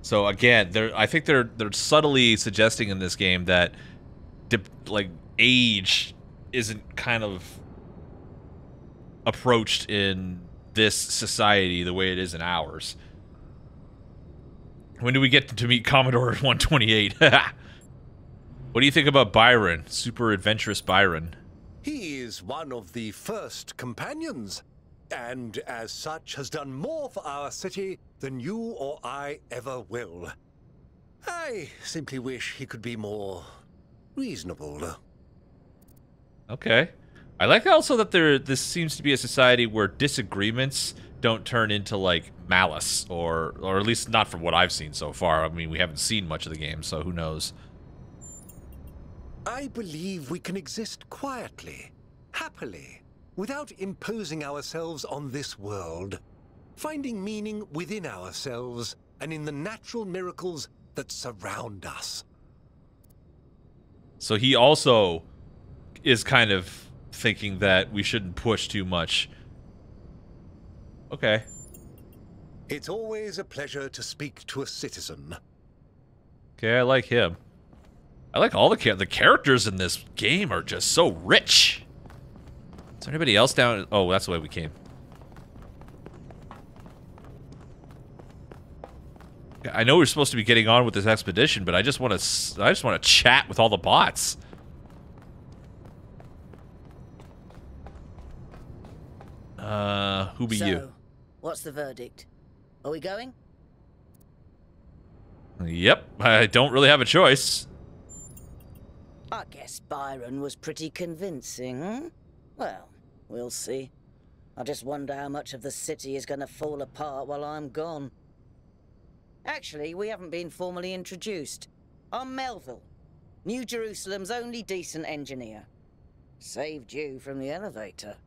So again, I think they're subtly suggesting in this game that like age isn't kind of approached in this society the way it is in ours. When do we get to meet Commodore 128? What do you think about Byron? Super adventurous Byron. He is one of the first companions, and as such has done more for our city than you or I ever will. I simply wish he could be more reasonable. Okay. I like also that this seems to be a society where disagreements don't turn into like malice, or at least not from what I've seen so far. I mean, we haven't seen much of the game, so who knows. I believe we can exist quietly, happily, without imposing ourselves on this world, finding meaning within ourselves and in the natural miracles that surround us. So he also is kind of thinking that we shouldn't push too much. Okay. It's always a pleasure to speak to a citizen. Okay, I like him. I like all the characters in this game are just so rich. Is there anybody else down? Oh, that's the way we came. I know we're supposed to be getting on with this expedition, but I just want to chat with all the bots. Who be you? What's the verdict? Are we going? Yep, I don't really have a choice. I guess Byron was pretty convincing, hmm? Well, we'll see. I just wonder how much of the city is going to fall apart while I'm gone. Actually, we haven't been formally introduced. I'm Melville, New Jerusalem's only decent engineer. Saved you from the elevator.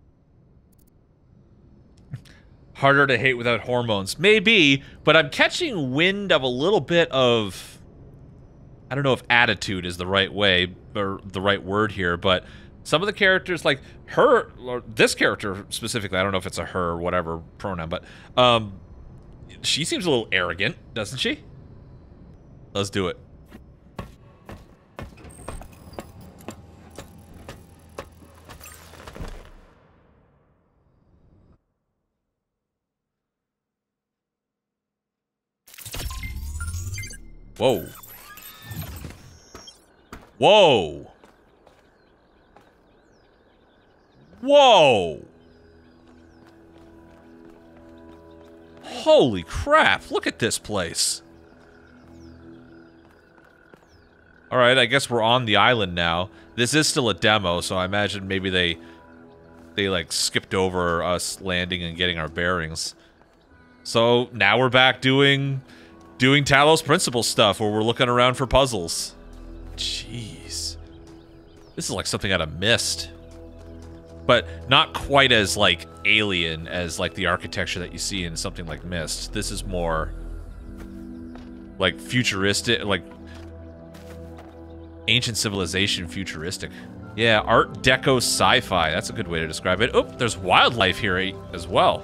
Harder to hate without hormones. Maybe, but I'm catching wind of a little bit of... I don't know if attitude is the right way, or the right word here, but some of the characters, like her, or this character specifically, I don't know if it's a her or whatever pronoun, but she seems a little arrogant, doesn't she? Let's do it. Whoa. Whoa. Whoa. Holy crap, look at this place. Alright, I guess we're on the island now. This is still a demo, so I imagine maybe they like skipped over us landing and getting our bearings. So now we're back doing Talos Principle stuff where we're looking around for puzzles. Jeez. This is like something out of Myst. But not quite as, like, alien as, like, the architecture that you see in something like Myst. This is more, like, futuristic, like, ancient civilization futuristic. Yeah, Art Deco sci-fi. That's a good way to describe it. Oh, there's wildlife here as well.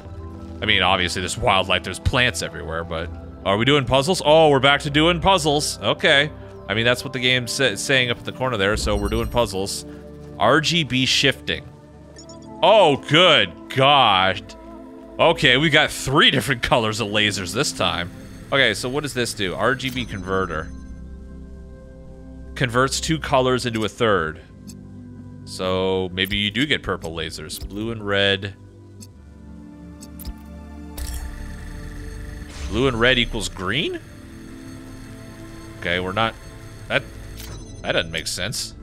I mean, obviously there's wildlife. There's plants everywhere, but... Are we doing puzzles? Oh, we're back to doing puzzles. Okay. I mean, that's what the game's saying up at the corner there, so we're doing puzzles. RGB shifting. Oh, good God. Okay, we got 3 different colors of lasers this time. Okay, so what does this do? RGB converter. Converts 2 colors into a third. So maybe you do get purple lasers. Blue and red. Blue and red equals green? Okay, we're not... That doesn't make sense.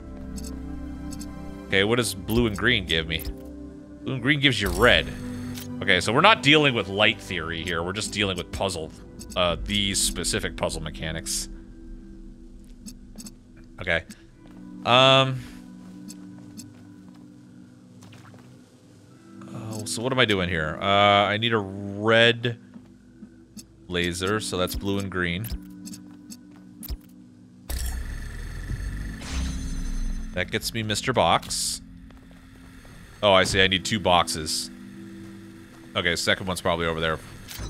Okay, what does blue and green give me? Blue and green gives you red. Okay, so we're not dealing with light theory here. We're just dealing with puzzle, these specific puzzle mechanics. Okay. Oh, so what am I doing here? I need a red laser, so that's blue and green. That gets me Mr. Box. Oh, I see. I need 2 boxes. Okay, second one's probably over there.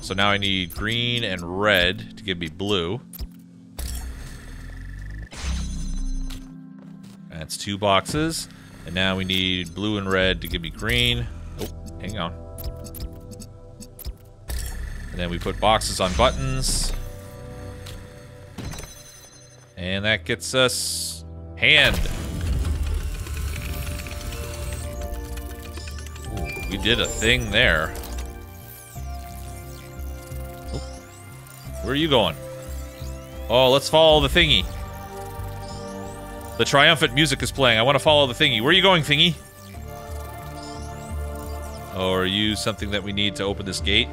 So now I need green and red to give me blue. That's 2 boxes. And now we need blue and red to give me green. Oh, hang on. And then we put boxes on buttons. And that gets us hand. We did a thing there. Oh. Where are you going? Oh, let's follow the thingy. The triumphant music is playing. I want to follow the thingy. Where are you going, thingy? Oh, are you something that we need to open this gate?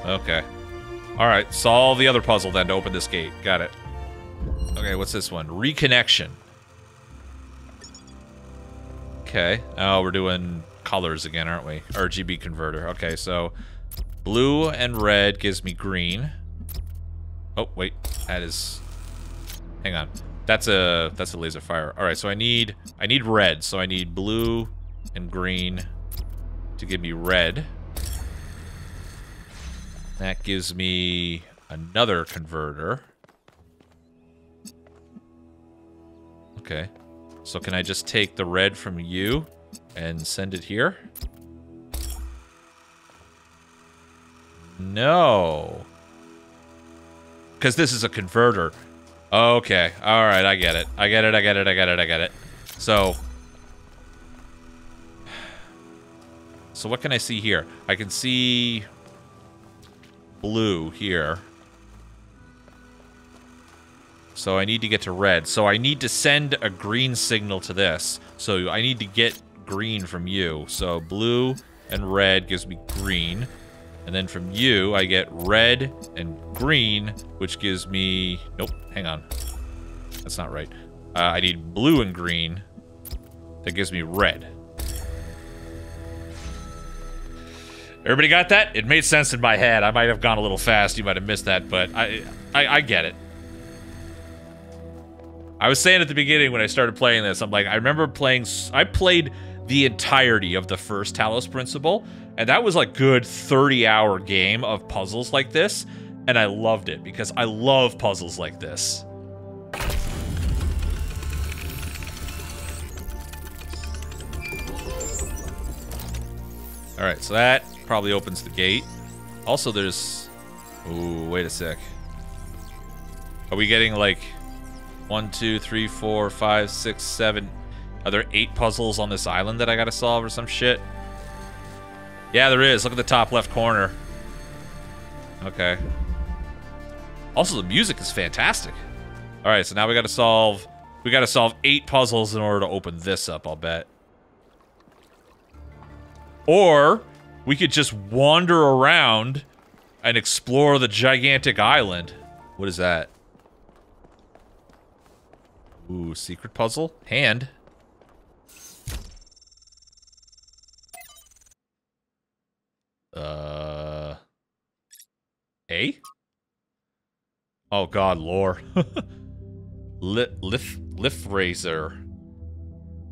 Okay. Alright, solve the other puzzle then to open this gate. Got it. Okay, what's this one? Reconnection. Okay. Oh, we're doing colors again, aren't we? RGB converter. Okay, so blue and red gives me green. Oh, wait. That is... Hang on. That's a laser fire. All right, so I need red. So I need blue and green to give me red. That gives me another converter. Okay. So can I just take the red from you and send it here? No. Because this is a converter. Okay. All right, I get it. I get it. So what can I see here? I can see blue here. So I need to get to red. So I need to send a green signal to this. So I need to get green from you. So blue and red gives me green. And then from you, I get red and green, which gives me... Nope, hang on. That's not right. I need blue and green. That gives me red. Everybody got that? It made sense in my head. I might have gone a little fast. You might have missed that, but I get it. I was saying at the beginning when I started playing this, I'm like, I remember playing... I played the entirety of the first Talos Principle, and that was like good 30-hour game of puzzles like this. And I loved it because I love puzzles like this. Alright, so that probably opens the gate. Also, there's... Ooh, wait a sec. Are we getting like 1, 2, 3, 4, 5, 6, 7... Are there 8 puzzles on this island that I gotta solve or some shit? Yeah, there is. Look at the top left corner. Okay. Also, the music is fantastic. Alright, so now we gotta solve 8 puzzles in order to open this up, I'll bet. Or we could just wander around and explore the gigantic island. What is that? Ooh, secret puzzle? Hand. Hey? Oh god, lore. Lift Razor.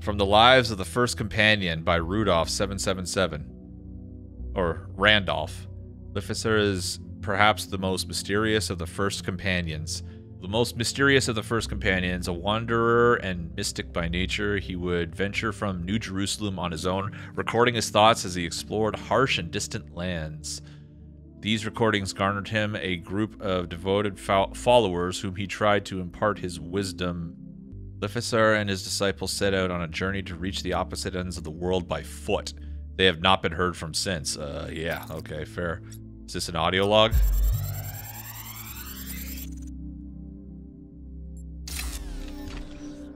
From the Lives of the First Companion by Rudolph 777. Or Randolph. Lificer is perhaps the most mysterious of the first companions. The most mysterious of the first companions, a wanderer and mystic by nature, he would venture from New Jerusalem on his own, recording his thoughts as he explored harsh and distant lands. These recordings garnered him a group of devoted followers whom he tried to impart his wisdom. Lificer and his disciples set out on a journey to reach the opposite ends of the world by foot. They have not been heard from since. Yeah, okay, fair. Is this an audio log?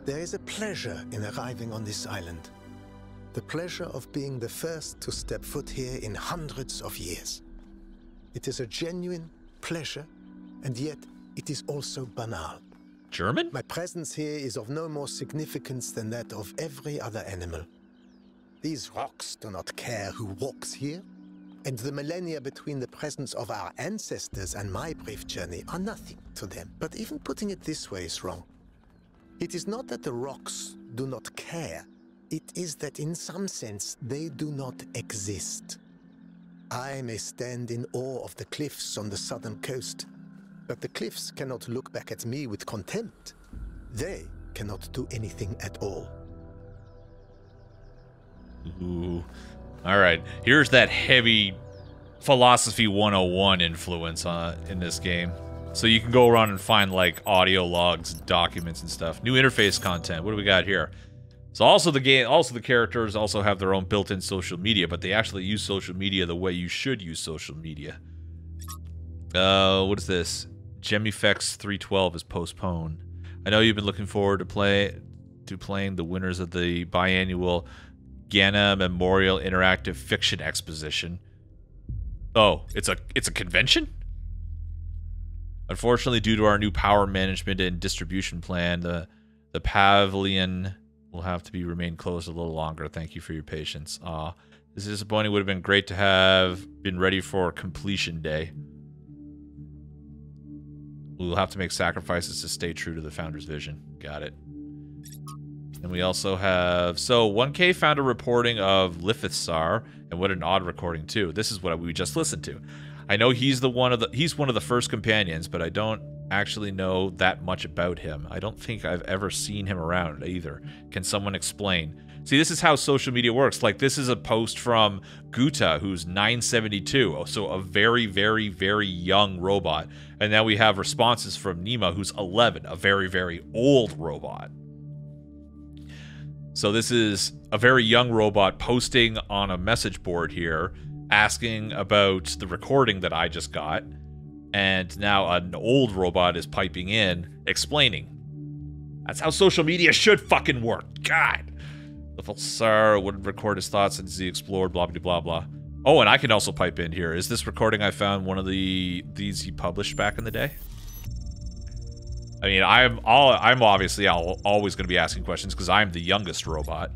There is a pleasure in arriving on this island. The pleasure of being the first to step foot here in hundreds of years. It is a genuine pleasure, and yet it is also banal. German? My presence here is of no more significance than that of every other animal. These rocks do not care who walks here, and the millennia between the presence of our ancestors and my brief journey are nothing to them. But even putting it this way is wrong. It is not that the rocks do not care. It is that in some sense they do not exist. I may stand in awe of the cliffs on the southern coast, but the cliffs cannot look back at me with contempt. They cannot do anything at all. Ooh. Alright, here's that heavy Philosophy 101 influence in this game. So you can go around and find, like, audio logs, documents, and stuff. New interface content. What do we got here? So also the characters also have their own built-in social media, but they actually use social media the way you should use social media. What is this? Gemifex 312 is postponed. I know you've been looking forward to playing the winners of the biannual Ghana Memorial Interactive Fiction Exposition. Oh, it's a convention? Unfortunately, due to our new power management and distribution plan, the pavilion will have to remain closed a little longer. Thank you for your patience. This is disappointing. Would have been great to have been ready for completion day. We'll have to make sacrifices to stay true to the founder's vision. Got it. And we also have... So, 1K found a reporting of Lithithsar, and what an odd recording, too. This is what we just listened to. I know he's one of the first companions, but I don't actually know that much about him. I don't think I've ever seen him around either. Can someone explain? See, this is how social media works. Like, this is a post from Guta, who's 972, so a very, very, very young robot. And now we have responses from Nima, who's 11, a very, very old robot. So this is a very young robot posting on a message board here, asking about the recording that I just got. And now an old robot is piping in, explaining. That's how social media should fucking work. God. The Fulsar would record his thoughts as he explored, blah, blah, blah, blah. Oh, and I can also pipe in here. Is this recording I found one of these he published back in the day? I mean, I'm obviously always going to be asking questions because I'm the youngest robot.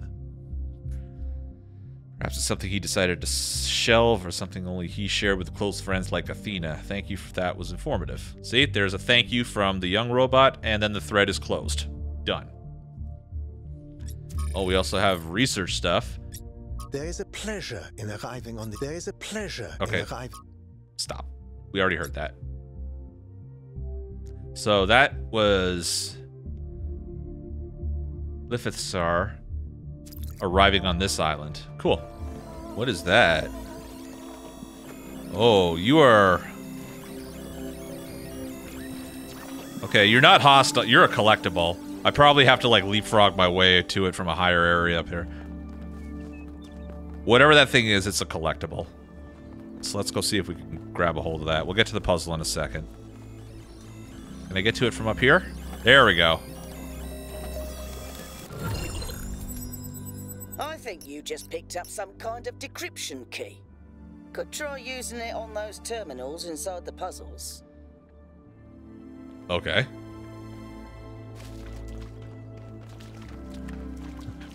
Perhaps it's something he decided to shelve or something only he shared with close friends like Athena. Thank you for that. Was informative. See, there's a thank you from the young robot, and then the thread is closed. Done. Oh, we also have research stuff. There is a pleasure in arriving on the... There is a pleasure in arriving... Stop. We already heard that. So that was Lithithsar arriving on this island. Cool. What is that? Oh, you are... Okay, you're not hostile. You're a collectible. I probably have to, like, leapfrog my way to it from a higher area up here. Whatever that thing is, it's a collectible. So let's go see if we can grab a hold of that. We'll get to the puzzle in a second. Can I get to it from up here? There we go. I think you just picked up some kind of decryption key. Could try using it on those terminals inside the puzzles. Okay.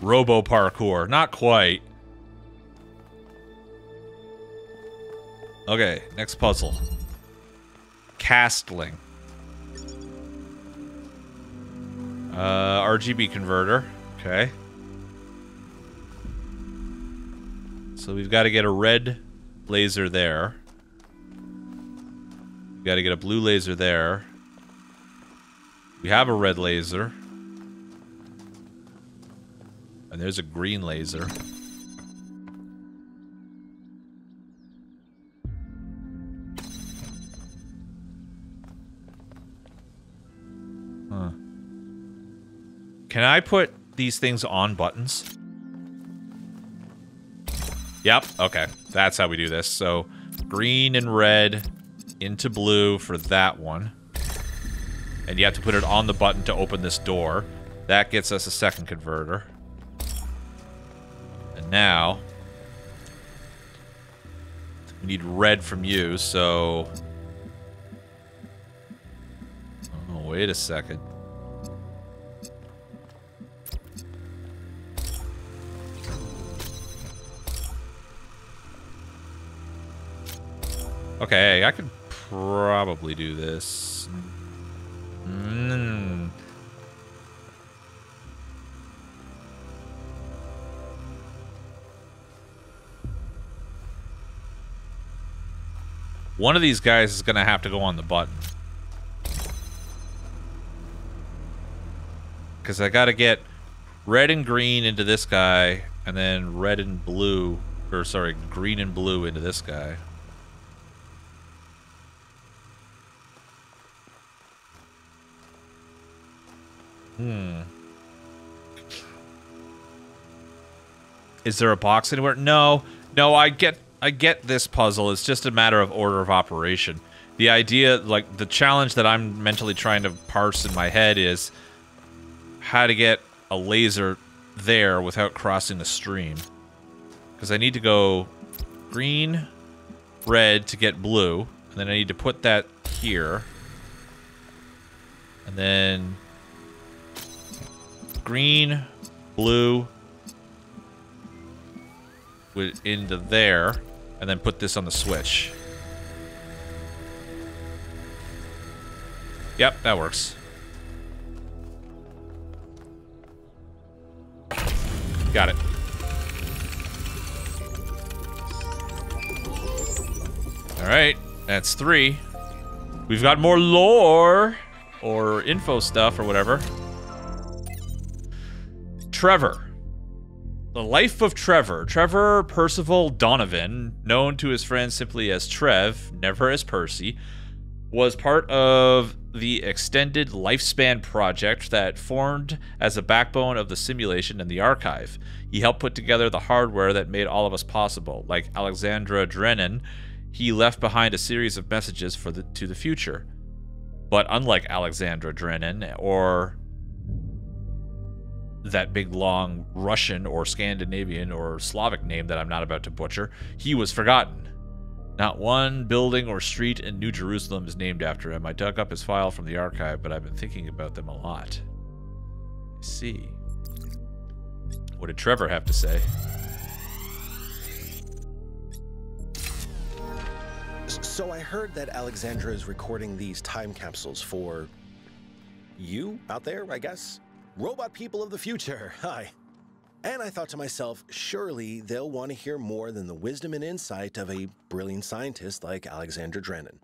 Robo parkour. Not quite. Okay, next puzzle. Castling. RGB converter. Okay. So we've got to get a red laser there. We've got to get a blue laser there. We have a red laser. And there's a green laser. Huh. Can I put these things on buttons? Yep, okay. That's how we do this. So, green and red into blue for that one. And you have to put it on the button to open this door. That gets us a second converter. And now... we need red from you, so... oh, wait a second. Okay, I could probably do this. One of these guys is going to have to go on the button. Because I got to get red and green into this guy, and then red and blue, or sorry, green and blue into this guy. Is there a box anywhere? No. No, I get this puzzle. It's just a matter of order of operation. The idea, like, the challenge that I'm mentally trying to parse in my head is how to get a laser there without crossing the stream. Because I need to go green, red to get blue, and then I need to put that here. And then green, blue into there, and then put this on the switch. Yep, that works. Got it. Alright, that's 3. We've got more lore, or info stuff, or whatever. Trevor. The life of Trevor. Trevor Percival Donovan, known to his friends simply as Trev, never as Percy, was part of the Extended Lifespan project that formed as a backbone of the simulation and the archive. He helped put together the hardware that made all of us possible. Like Alexandra Drennan, he left behind a series of messages to the future. But unlike Alexandra Drennan, or that big long Russian or Scandinavian or Slavic name that I'm not about to butcher, he was forgotten. Not one building or street in New Jerusalem is named after him. I dug up his file from the archive, but I've been thinking about them a lot. I see. What did Trevor have to say? So I heard that Alexandra is recording these time capsules for you out there, I guess? Robot people of the future, hi. And I thought to myself, surely they'll want to hear more than the wisdom and insight of a brilliant scientist like Alexandra Drennan.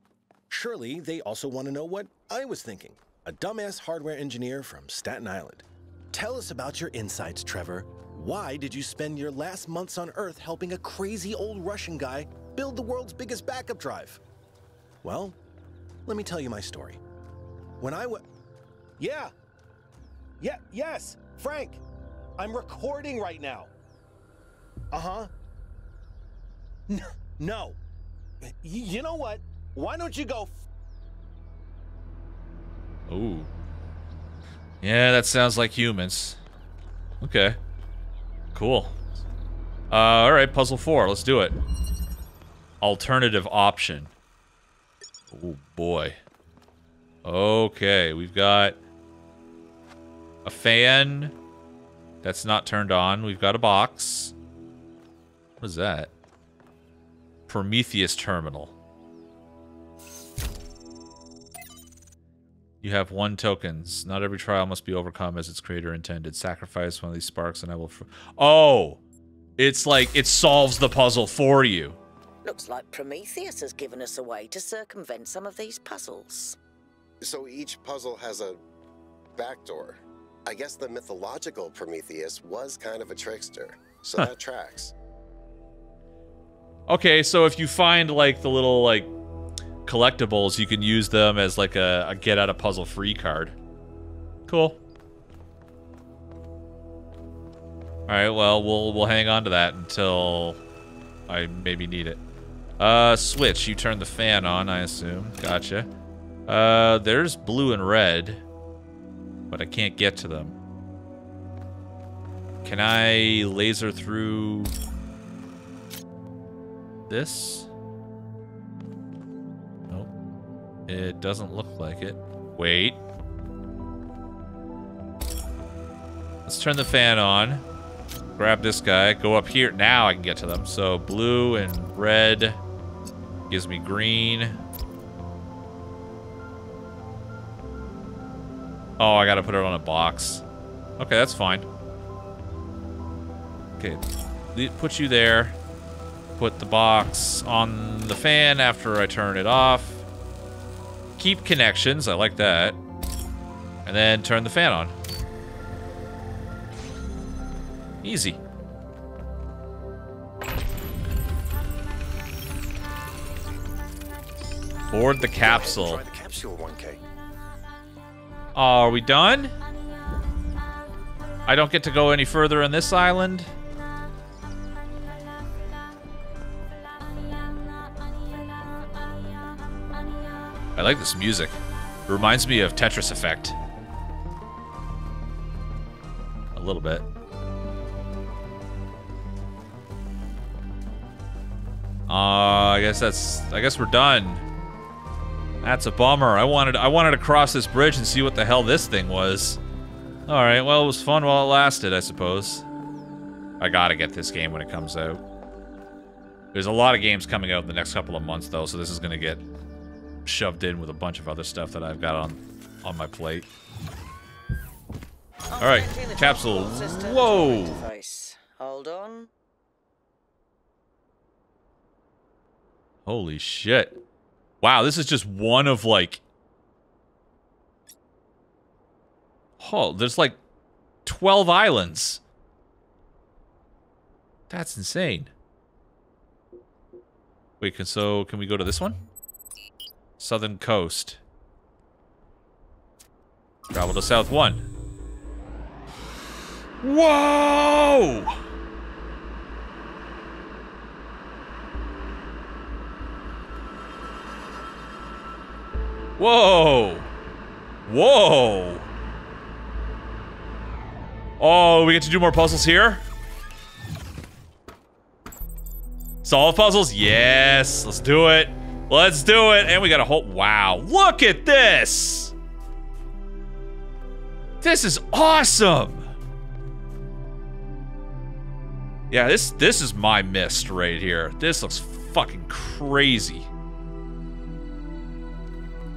Surely they also want to know what I was thinking. a dumbass hardware engineer from Staten Island. Tell us about your insights, Trevor. Why did you spend your last months on Earth helping a crazy old Russian guy build the world's biggest backup drive? Well, let me tell you my story. When I was... Yes, Frank. I'm recording right now. Uh-huh. No. You know what? Why don't you go... Ooh. Yeah, that sounds like humans. Okay. Cool. Alright, puzzle 4. Let's do it. Alternative option. Oh, boy. Okay, we've got a fan that's not turned on. We've got a box. What is that? Prometheus terminal. You have 1 tokens. Not every trial must be overcome as its creator intended. Sacrifice one of these sparks and I will... Oh! It's like it solves the puzzle for you. Looks like Prometheus has given us a way to circumvent some of these puzzles. So each puzzle has a backdoor. I guess the mythological Prometheus was kind of a trickster, so that tracks. Okay, so if you find, like, the little, like, collectibles, you can use them as, like, a get-out-of-puzzle-free card. Cool. Alright, well, we'll hang on to that until I maybe need it. Switch. You turn the fan on, I assume. Gotcha. There's blue and red, but I can't get to them. Can I laser through this? Nope. It doesn't look like it. Wait. Let's turn the fan on. Grab this guy. Go up here. Now I can get to them. So blue and red gives me green. Oh, I gotta put it on a box. Okay, that's fine. Okay, put you there. Put the box on the fan after I turn it off. Keep connections, I like that. And then turn the fan on. Easy. Board the capsule. Try the capsule, 1K. Are we done? I don't get to go any further on this island? I like this music. It reminds me of Tetris Effect. A little bit. I guess we're done. That's a bummer. I wanted to cross this bridge and see what the hell this thing was. Alright, well, it was fun while it lasted, I suppose. I gotta get this game when it comes out. There's a lot of games coming out in the next couple of months, though, so this is gonna get shoved in with a bunch of other stuff that I've got on my plate. Alright, capsule. Whoa! Hold on. Holy shit. Wow, this is just one of, like... Oh, there's, like, 12 islands. That's insane. Wait, can we go to this one? Southern coast. Travel to South 1. Whoa! Whoa! Whoa! Oh, we get to do more puzzles here? Solve puzzles? Yes! Let's do it! Let's do it! And we got a whole... Wow. Look at this! This is awesome! Yeah, this is my mist right here. This looks fucking crazy.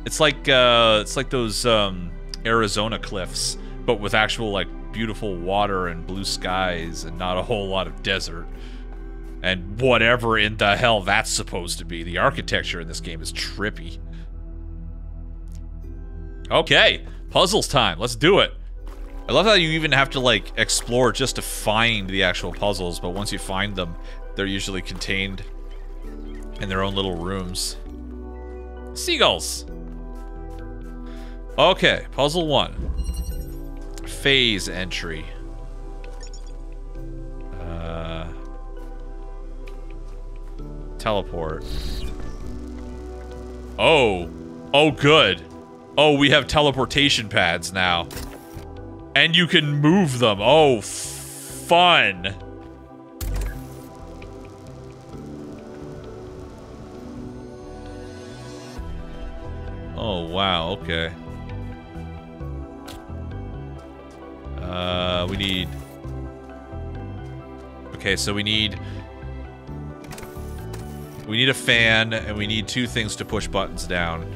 It's like those Arizona cliffs, but with actual like beautiful water and blue skies and not a whole lot of desert. And whatever in the hell that's supposed to be. The architecture in this game is trippy. Okay, puzzles time. Let's do it. I love how you even have to, like, explore just to find the actual puzzles, but once you find them, they're usually contained in their own little rooms. Seagulls. Okay, puzzle 1. Phase entry. Teleport. Oh. Oh, good. Oh, we have teleportation pads now. And you can move them. Oh, fun. Oh, wow, okay. We need... Okay, so we need a fan, and we need 2 things to push buttons down.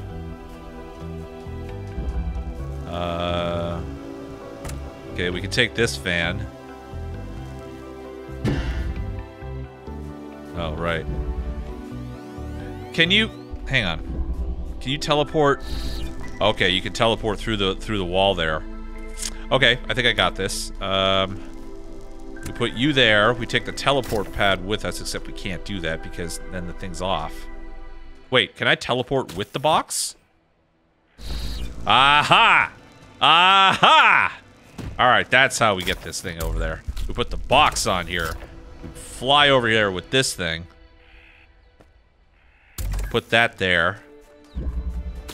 Okay, we can take this fan. Oh, right. Can you... Hang on. Can you teleport? Okay, you can teleport through the wall there. Okay, I think I got this. We put you there. We take the teleport pad with us, except we can't do that because then the thing's off. Wait, can I teleport with the box? Aha! Aha! Alright, that's how we get this thing over there. We put the box on here. We fly over here with this thing. Put that there.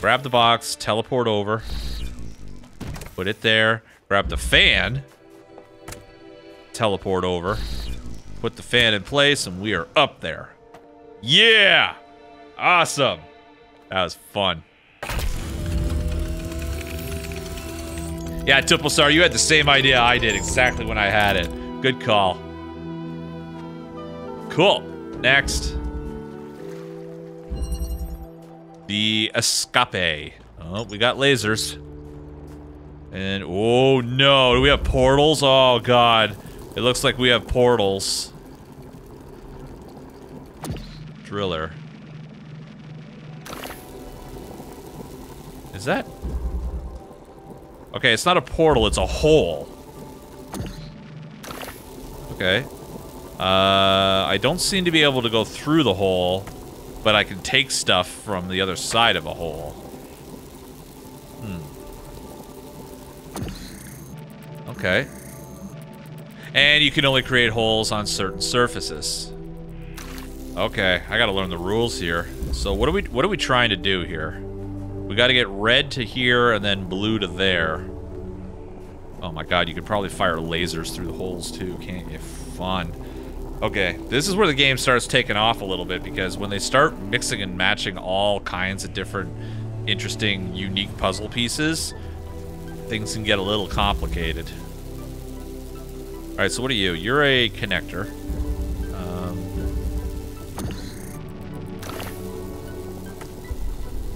Grab the box, teleport over. Put it there. Grab the fan. Teleport over. Put the fan in place, and we are up there. Yeah! Awesome! That was fun. Yeah, Tuplesar, you had the same idea I did exactly when I had it. Good call. Cool. Next. The escape. Oh, we got lasers. And, oh no, do we have portals? Oh god. It looks like we have portals. Driller. Is that... Okay, it's not a portal, it's a hole. Okay. I don't seem to be able to go through the hole, but I can take stuff from the other side of a hole. Okay. And you can only create holes on certain surfaces. Okay, I gotta learn the rules here. So what are we trying to do here? We gotta get red to here and then blue to there. Oh my god, you could probably fire lasers through the holes too, can't you? Fun. Okay, this is where the game starts taking off a little bit, because when they start mixing and matching all kinds of different interesting, unique puzzle pieces, things can get a little complicated. Alright, so what are you? You're a connector.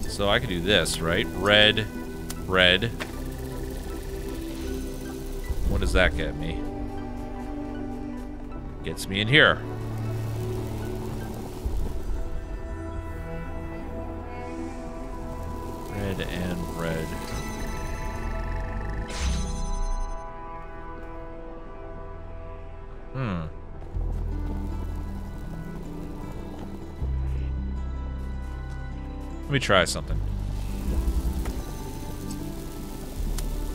So I could do this, right? Red, red. What does that get me? Gets me in here. Red and red. Let me try something.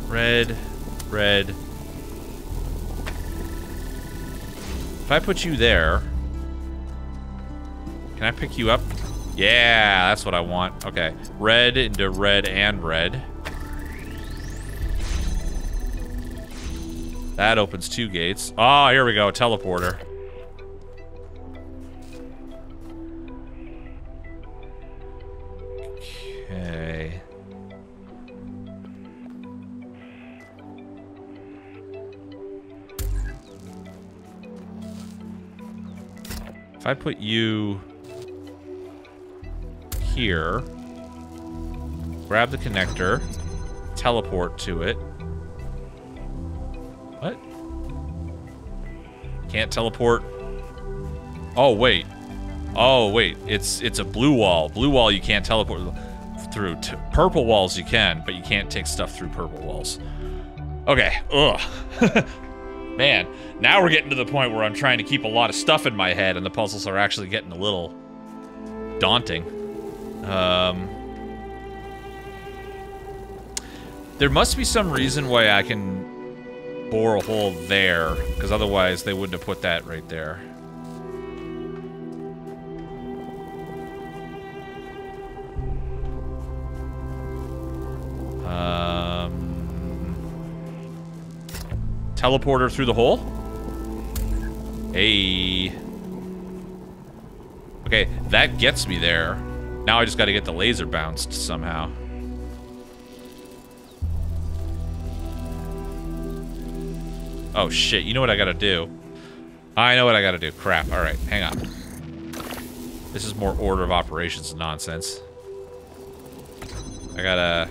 Red, red. If I put you there, can I pick you up? Yeah, that's what I want. Okay, red into red and red. That opens 2 gates. Oh, here we go, teleporter. Okay. If I put you here, grab the connector, teleport to it. What? Can't teleport. Oh, wait. Oh, wait. It's a blue wall. Blue wall you can't teleport. through purple walls you can, but you can't take stuff through purple walls. Okay, ugh. Man, now we're getting to the point where I'm trying to keep a lot of stuff in my head and the puzzles are actually getting a little daunting. There must be some reason why I can bore a hole there, because otherwise they wouldn't have put that right there. Teleporter through the hole. Hey. Okay, that gets me there. Now I just got to get the laser bounced somehow. Oh shit, you know what I gotta do? I know what I gotta do. Crap, alright, hang on. This is more order of operations nonsense. I gotta...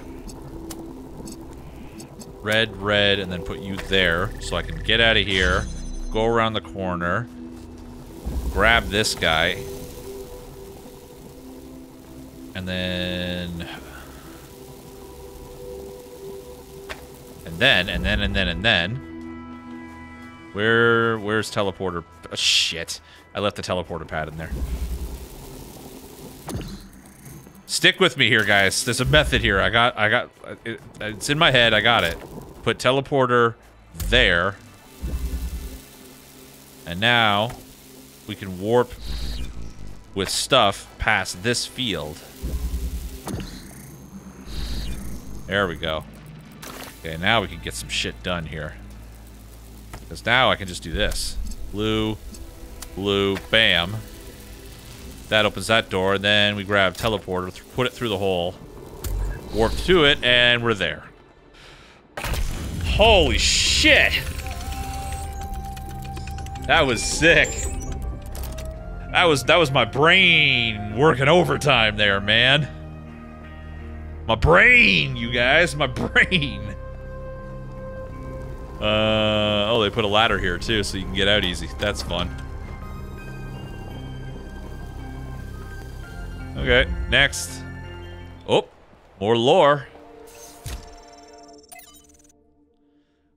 red, and then put you there, so I can get out of here, go around the corner, grab this guy, and then... And then... Where's teleporter? Oh, shit. I left the teleporter pad in there. Stick with me here, guys. There's a method here. It's in my head. I got it. Put teleporter there. And now we can warp with stuff past this field. There we go. Okay, now we can get some shit done here. Because now I can just do this. Blue, blue, bam. That opens that door, and then we grab teleporter, put it through the hole, warp to it, and we're there. Holy shit! That was sick. That was my brain working overtime there, man. My brain, you guys, my brain. Oh, they put a ladder here too, so you can get out easy. That's fun. Okay, next. Oh, more lore.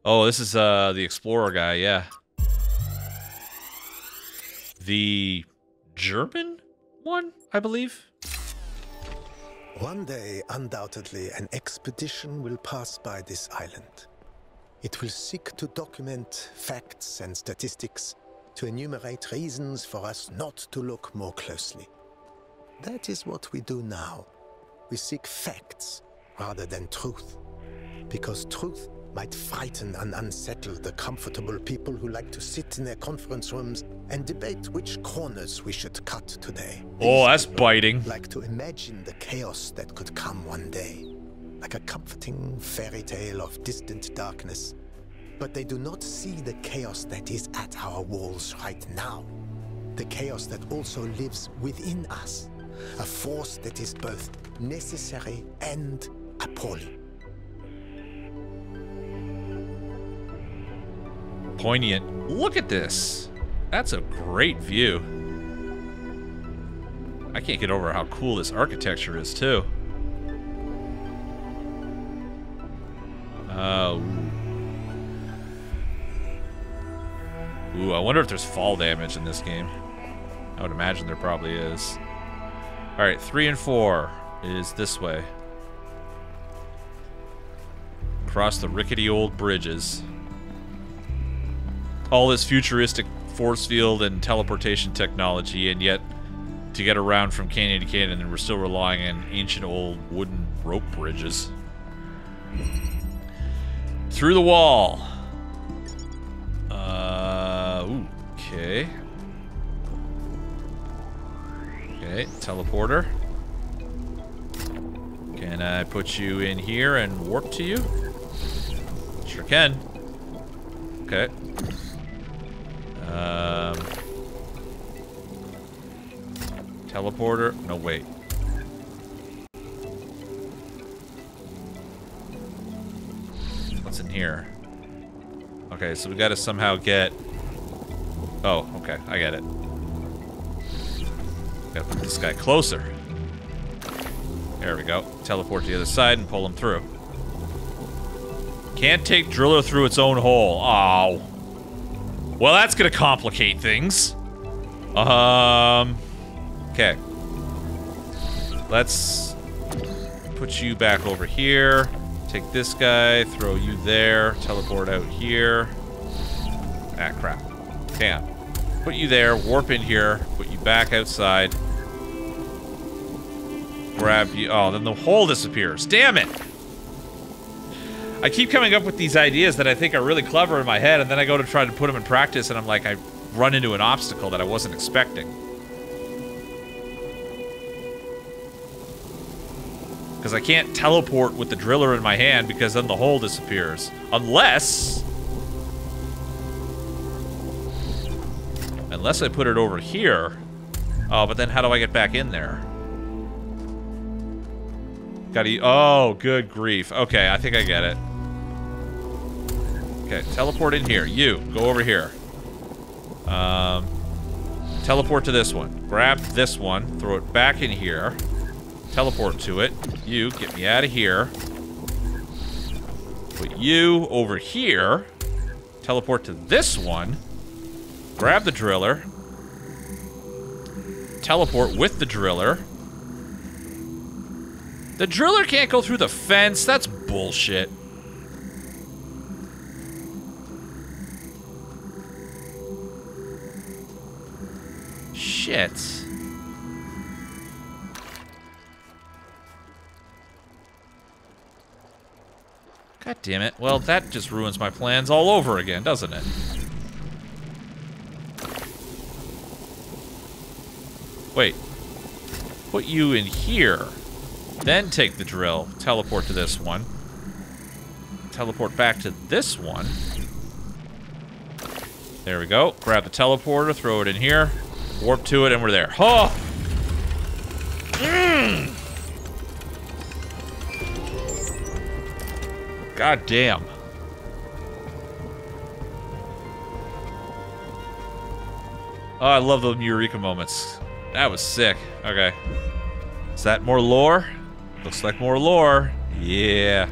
Oh, this is the explorer guy, yeah. The German one, I believe. One day, undoubtedly, an expedition will pass by this island. It will seek to document facts and statistics, to enumerate reasons for us not to look more closely. That is what we do now. We seek facts rather than truth, because truth might frighten and unsettle the comfortable people who like to sit in their conference rooms and debate which corners we should cut today. Oh, that's biting. Like to imagine the chaos that could come one day, like a comforting fairy tale of distant darkness. But they do not see the chaos that is at our walls right now. The chaos that also lives within us. A force that is both necessary and appalling. Poignant. Look at this. That's a great view. I can't get over how cool this architecture is, too. Ooh, I wonder if there's fall damage in this game. I would imagine there probably is. Alright, 3 and 4 is this way. Across the rickety old bridges. All this futuristic force field and teleportation technology, and yet to get around from canyon to canyon, and we're still relying on ancient old wooden rope bridges. Through the wall. Okay. Okay, teleporter. Can I put you in here and warp to you? Sure can. Okay. Teleporter. No, wait. What's in here? Okay, so we gotta somehow get... Oh, okay, I get it. Gotta put this guy closer. There we go. Teleport to the other side and pull him through. Can't take Driller through its own hole. Oh. Well, that's gonna complicate things. Okay. Let's put you back over here. Take this guy, throw you there, teleport out here. Ah, crap. Damn. Put you there, warp in here, put you back outside. Grab you. Oh, then the hole disappears. Damn it! I keep coming up with these ideas that I think are really clever in my head, and then I go to try to put them in practice, and I'm like, I run into an obstacle that I wasn't expecting. Because I can't teleport with the driller in my hand, because then the hole disappears. Unless I put it over here. Oh, but then how do I get back in there? Gotta... Oh, good grief. Okay, I think I get it. Okay, teleport in here. You, go over here. Teleport to this one. Grab this one, throw it back in here. Teleport to it. You, get me out of here. Put you over here. Teleport to this one. Grab the driller. Teleport with the driller. The driller can't go through the fence. That's bullshit. Shit. God damn it. Well, that just ruins my plans all over again, doesn't it? Wait. Put you in here. Then take the drill. Teleport to this one. Teleport back to this one. There we go. Grab the teleporter, throw it in here. Warp to it, and we're there. Oh! God damn. Oh, I love those Eureka moments. That was sick. Okay. Is that more lore? Looks like more lore. Yeah.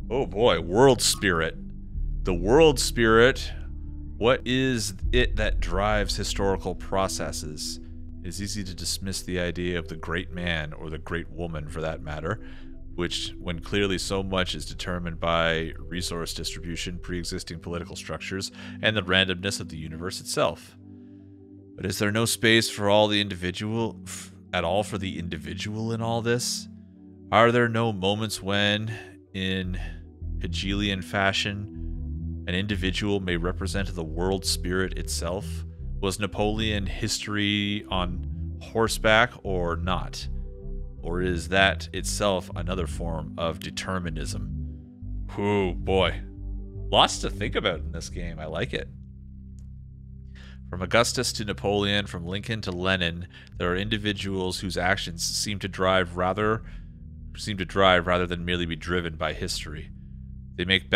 Oh boy, world spirit. The world spirit. What is it that drives historical processes? It is easy to dismiss the idea of the great man, or the great woman for that matter, which, when clearly so much is determined by resource distribution, pre-existing political structures, and the randomness of the universe itself. But is there no space for all the individual, at all for the individual in all this? Are there no moments when, in Hegelian fashion, an individual may represent the world spirit itself? Was Napoleon history on horseback or not? Or is that itself another form of determinism? Ooh, boy. Lots to think about in this game. I like it. From Augustus to Napoleon, from Lincoln to Lenin, there are individuals whose actions seem to drive rather than merely be driven by history. They make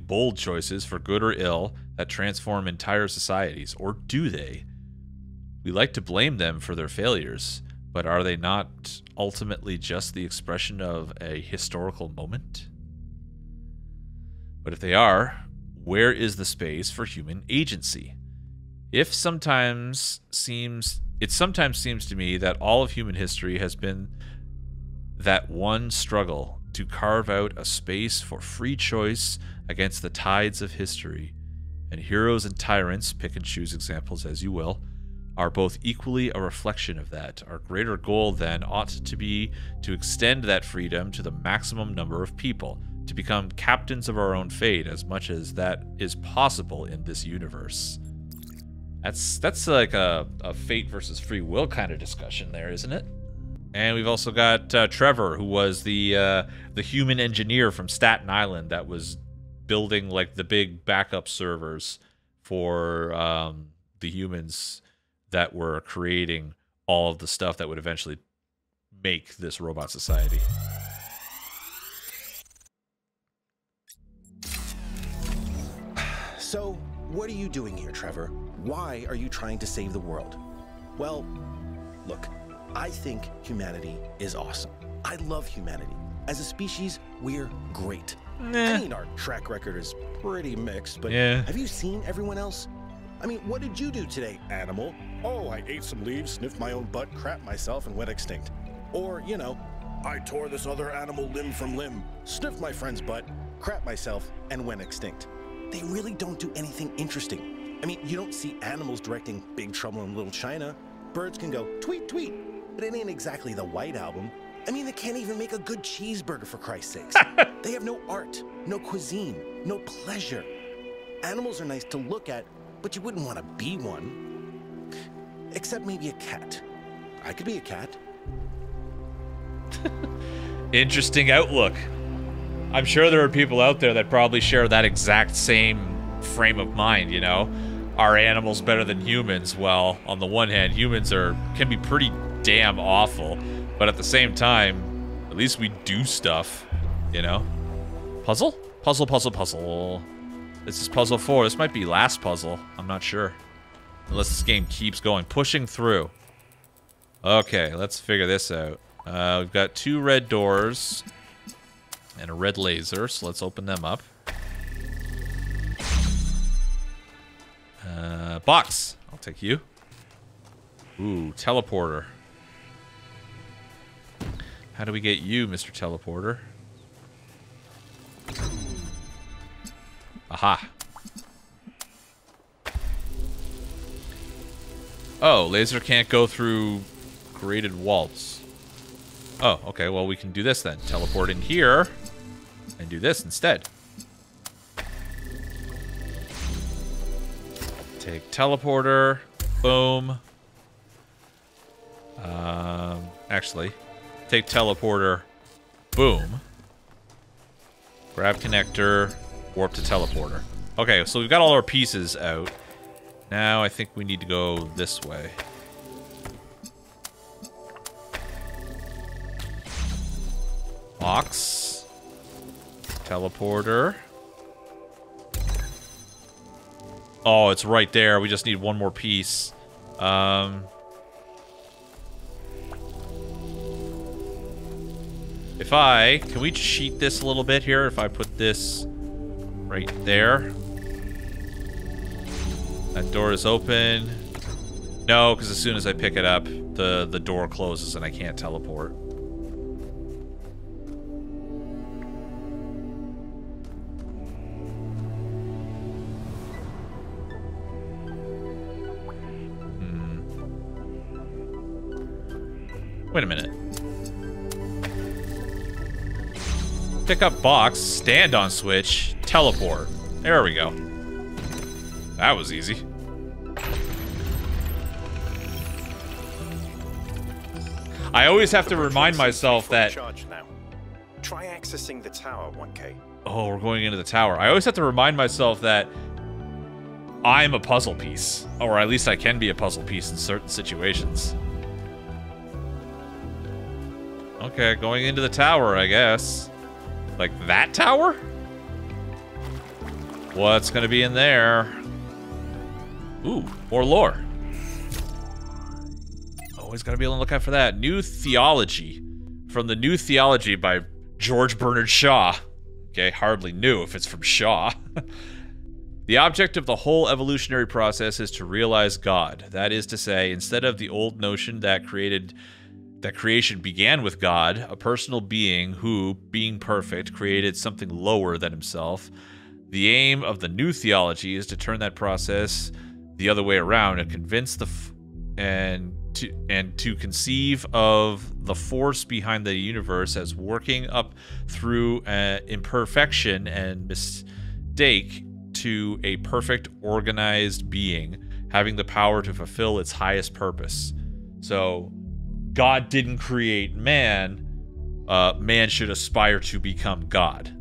bold choices, for good or ill, that transform entire societies. Or do they? We like to blame them for their failures, but are they not ultimately just the expression of a historical moment? But if they are, where is the space for human agency? It sometimes seems to me that all of human history has been that one struggle to carve out a space for free choice against the tides of history. And heroes and tyrants, pick and choose examples as you will, are both equally a reflection of that. Our greater goal, then, ought to be to extend that freedom to the maximum number of people, to become captains of our own fate as much as that is possible in this universe. That's like a fate versus free will kind of discussion there, isn't it? And we've also got Trevor, who was the human engineer from Staten Island that was building like the big backup servers for the humans that were creating all of the stuff that would eventually make this robot society. So, what are you doing here, Trevor? Why are you trying to save the world? Well, look, I think humanity is awesome. I love humanity. As a species, we're great. I mean, our track record is pretty mixed, but have you seen everyone else? I mean, what did you do today, animal? Oh, I ate some leaves, sniffed my own butt, crapped myself, and went extinct. Or, you know, I tore this other animal limb from limb, sniffed my friend's butt, crapped myself, and went extinct. They really don't do anything interesting. I mean, you don't see animals directing Big Trouble in Little China. Birds can go tweet, tweet, but it ain't exactly the White Album. I mean, they can't even make a good cheeseburger, for Christ's sakes. They have no art, no cuisine, no pleasure. Animals are nice to look at, but you wouldn't want to be one. Except maybe a cat. I could be a cat. Interesting outlook. I'm sure there are people out there that probably share that exact same frame of mind, you know? Are animals better than humans? Well, on the one hand, humans can be pretty damn awful. But at the same time, at least we do stuff, you know? Puzzle? Puzzle, puzzle, puzzle. This is puzzle 4. This might be last puzzle. I'm not sure. Unless this game keeps going. Pushing through. Okay, let's figure this out. We've got 2 red doors and a red laser, so let's open them up. Box. I'll take you. Ooh, teleporter. How do we get you, Mr. Teleporter? Aha. Oh, laser can't go through created walls. Oh, okay, well we can do this then. Teleport in here and do this instead. Take teleporter. Boom. Actually, take teleporter. Boom. Grab connector. Warp to teleporter. Okay, so we've got all our pieces out. Now I think we need to go this way. Box. Teleporter. Oh, it's right there. We just need one more piece. Can we cheat this a little bit here? If I put this right there. That door is open. No, because as soon as I pick it up, the door closes and I can't teleport. Wait a minute. Pick up box, stand on switch, teleport. There we go. That was easy. I always have to remind myself that... Now. Try accessing the tower, 1K. Oh, we're going into the tower. I always have to remind myself that I'm a puzzle piece. Or at least I can be a puzzle piece in certain situations. Okay, going into the tower, I guess. Like that tower? What's gonna be in there? Ooh, more lore. Always gotta be on the lookout for that. New Theology. From the New Theology by George Bernard Shaw. Okay, hardly new if it's from Shaw. The object of the whole evolutionary process is to realize God. That is to say, instead of the old notion that creation began with God, a personal being who, being perfect, created something lower than himself. The aim of the new theology is to turn that process the other way around and convince to conceive of the force behind the universe as working up through imperfection and mistake to a perfect, organized being, having the power to fulfill its highest purpose. So God didn't create man. Man should aspire to become God.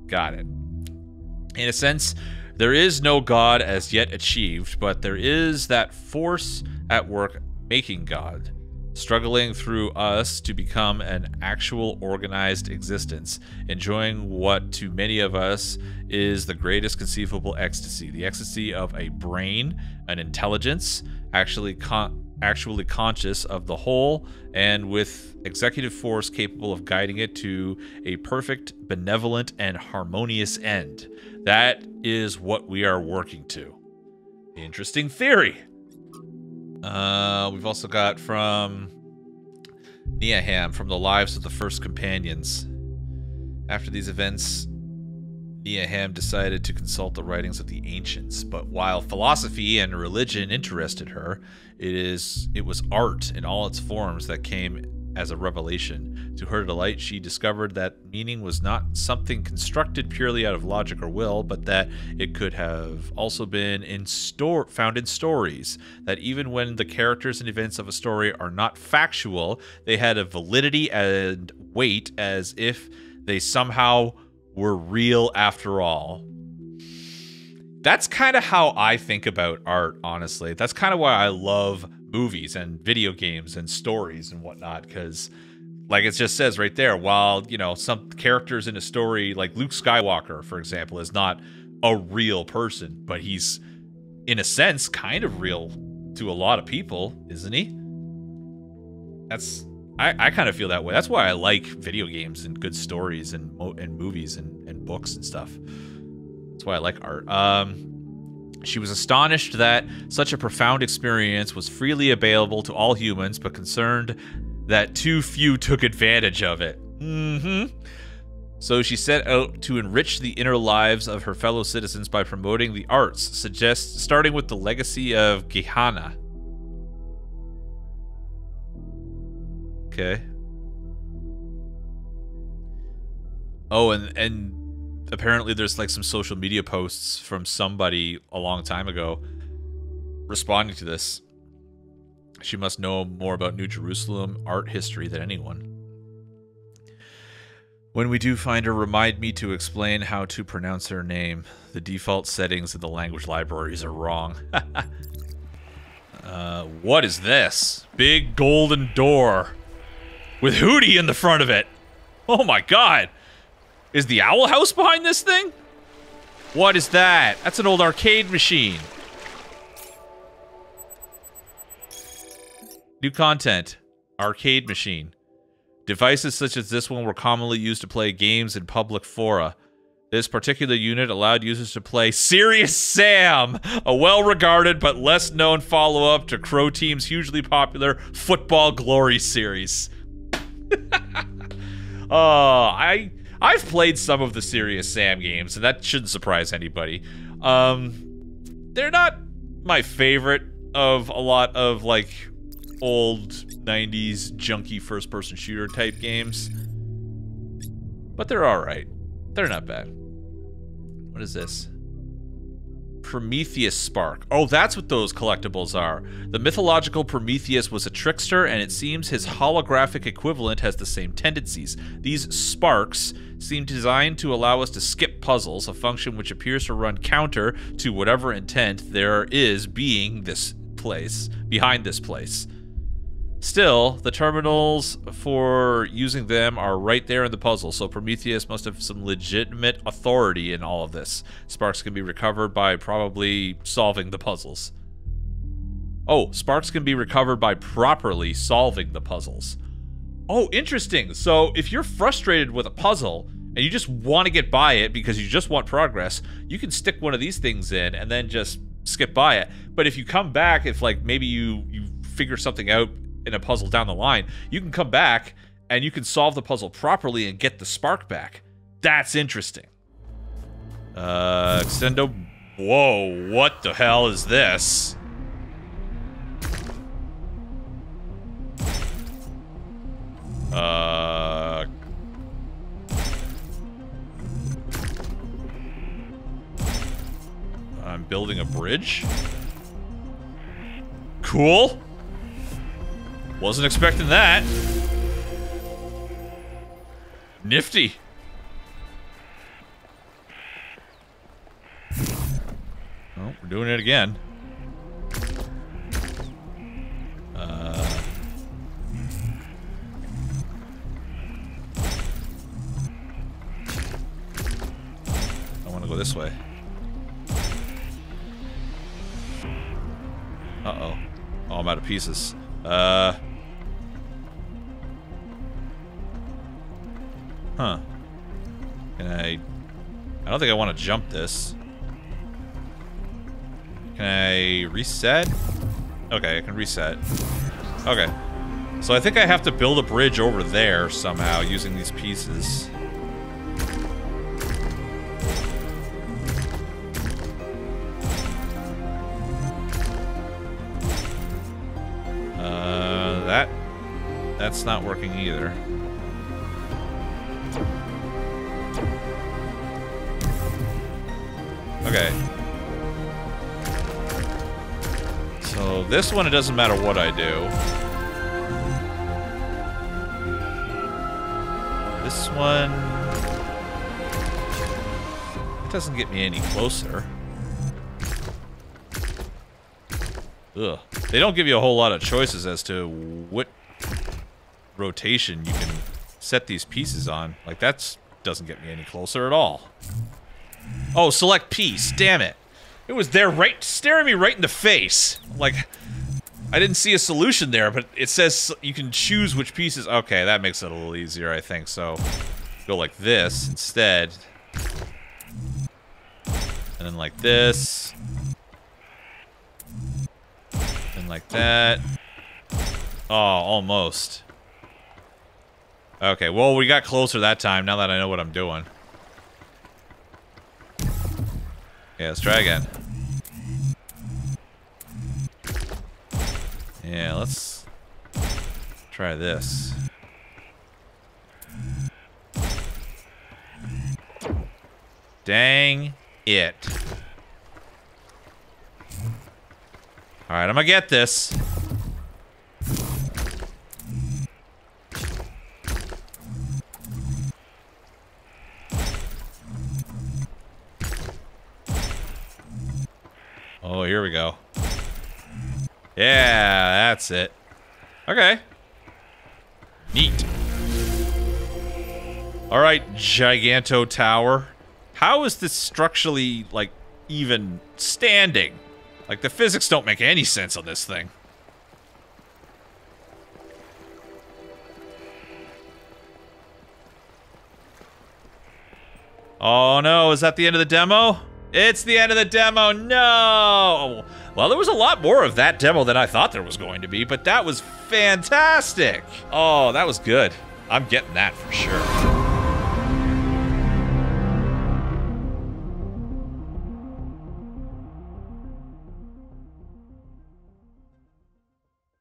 Got it. In a sense, there is no God as yet achieved, but there is that force at work making God, struggling through us to become an actual organized existence, enjoying what to many of us is the greatest conceivable ecstasy, the ecstasy of a brain, an intelligence, actually actually conscious of the whole and with executive force capable of guiding it to a perfect, benevolent, and harmonious end. That is what we are working to. Interesting theory. We've also got from Niaham, from the Lives of the First Companions. After these events, Niaham decided to consult the writings of the ancients, but while philosophy and religion interested her, it was art in all its forms that came as a revelation. To her delight, she discovered that meaning was not something constructed purely out of logic or will, but that it could have also been found in stories, that even when the characters and events of a story are not factual, they had a validity and weight as if they somehow were real after all. That's kind of how I think about art, honestly. That's kind of why I love movies and video games and stories and whatnot, because like it just says right there, while, you know, some characters in a story, like Luke Skywalker, for example, is not a real person, but he's, in a sense, kind of real to a lot of people, isn't he? I kind of feel that way. That's why I like video games and good stories and movies and books and stuff. That's why I like art. She was astonished that such a profound experience was freely available to all humans, but concerned that too few took advantage of it. So she set out to enrich the inner lives of her fellow citizens by promoting the arts, starting with the legacy of Gehenna. Okay. Oh, and apparently there's like some social media posts from somebody a long time ago responding to this. She must know more about New Jerusalem art history than anyone. When we do find her, remind me to explain how to pronounce her name. The default settings in the language libraries are wrong. What is this? Big golden door with Hootie in the front of it. Oh my god. Is the Owl House behind this thing? What is that? That's an old arcade machine. New content. Arcade machine. Devices such as this one were commonly used to play games in public fora. This particular unit allowed users to play Serious Sam, a well-regarded but less-known follow-up to Crow Team's hugely popular Football Glory series. I've played some of the Serious Sam games, and that shouldn't surprise anybody. They're not my favorite of a lot of, like, old 90s junky first-person shooter type games. But they're alright. They're not bad. What is this? Prometheus Spark. Oh, that's what those collectibles are. The mythological Prometheus was a trickster, and it seems his holographic equivalent has the same tendencies. These sparks seem designed to allow us to skip puzzles, a function which appears to run counter to whatever intent there is behind this place. Still, the terminals for using them are right there in the puzzle, so Prometheus must have some legitimate authority in all of this. Sparks can be recovered by probably solving the puzzles. Oh, sparks can be recovered by properly solving the puzzles. Oh, interesting. So if you're frustrated with a puzzle and you just want to get by it because you just want progress, you can stick one of these things in and then just skip by it. But if you come back, if like maybe you figure something out in a puzzle down the line, you can come back and you can solve the puzzle properly and get the spark back. That's interesting. Extendo. Whoa, what the hell is this? I'm building a bridge. Cool. Wasn't expecting that. Nifty. Oh, we're doing it again. I want to go this way. Uh-oh. Oh, I'm out of pieces. Huh. Can I don't think I want to jump this. Can I reset? Okay, I can reset. Okay. So I think I have to build a bridge over there somehow using these pieces. That's not working either. Okay. So this one, it doesn't matter what I do. This one... it doesn't get me any closer. Ugh. They don't give you a whole lot of choices as to what rotation you can set these pieces on. Like, that doesn't get me any closer at all. Oh, select piece. Damn it. It was there right, staring me right in the face. Like, I didn't see a solution there, but it says you can choose which pieces. Okay, that makes it a little easier, I think. So, go like this instead. And then like this. And like that. Oh, almost. Okay, well, we got closer that time, now that I know what I'm doing. Yeah, let's try again. Yeah, let's try this. Dang it. Alright, I'm gonna get this. Oh, here we go. Yeah, that's it. Okay. Neat. Alright, Giganto Tower. How is this structurally, like, even standing? Like, the physics don't make any sense on this thing. Oh no, is that the end of the demo? It's the end of the demo, no! Well, there was a lot more of that demo than I thought there was going to be, but that was fantastic! Oh, that was good. I'm getting that for sure.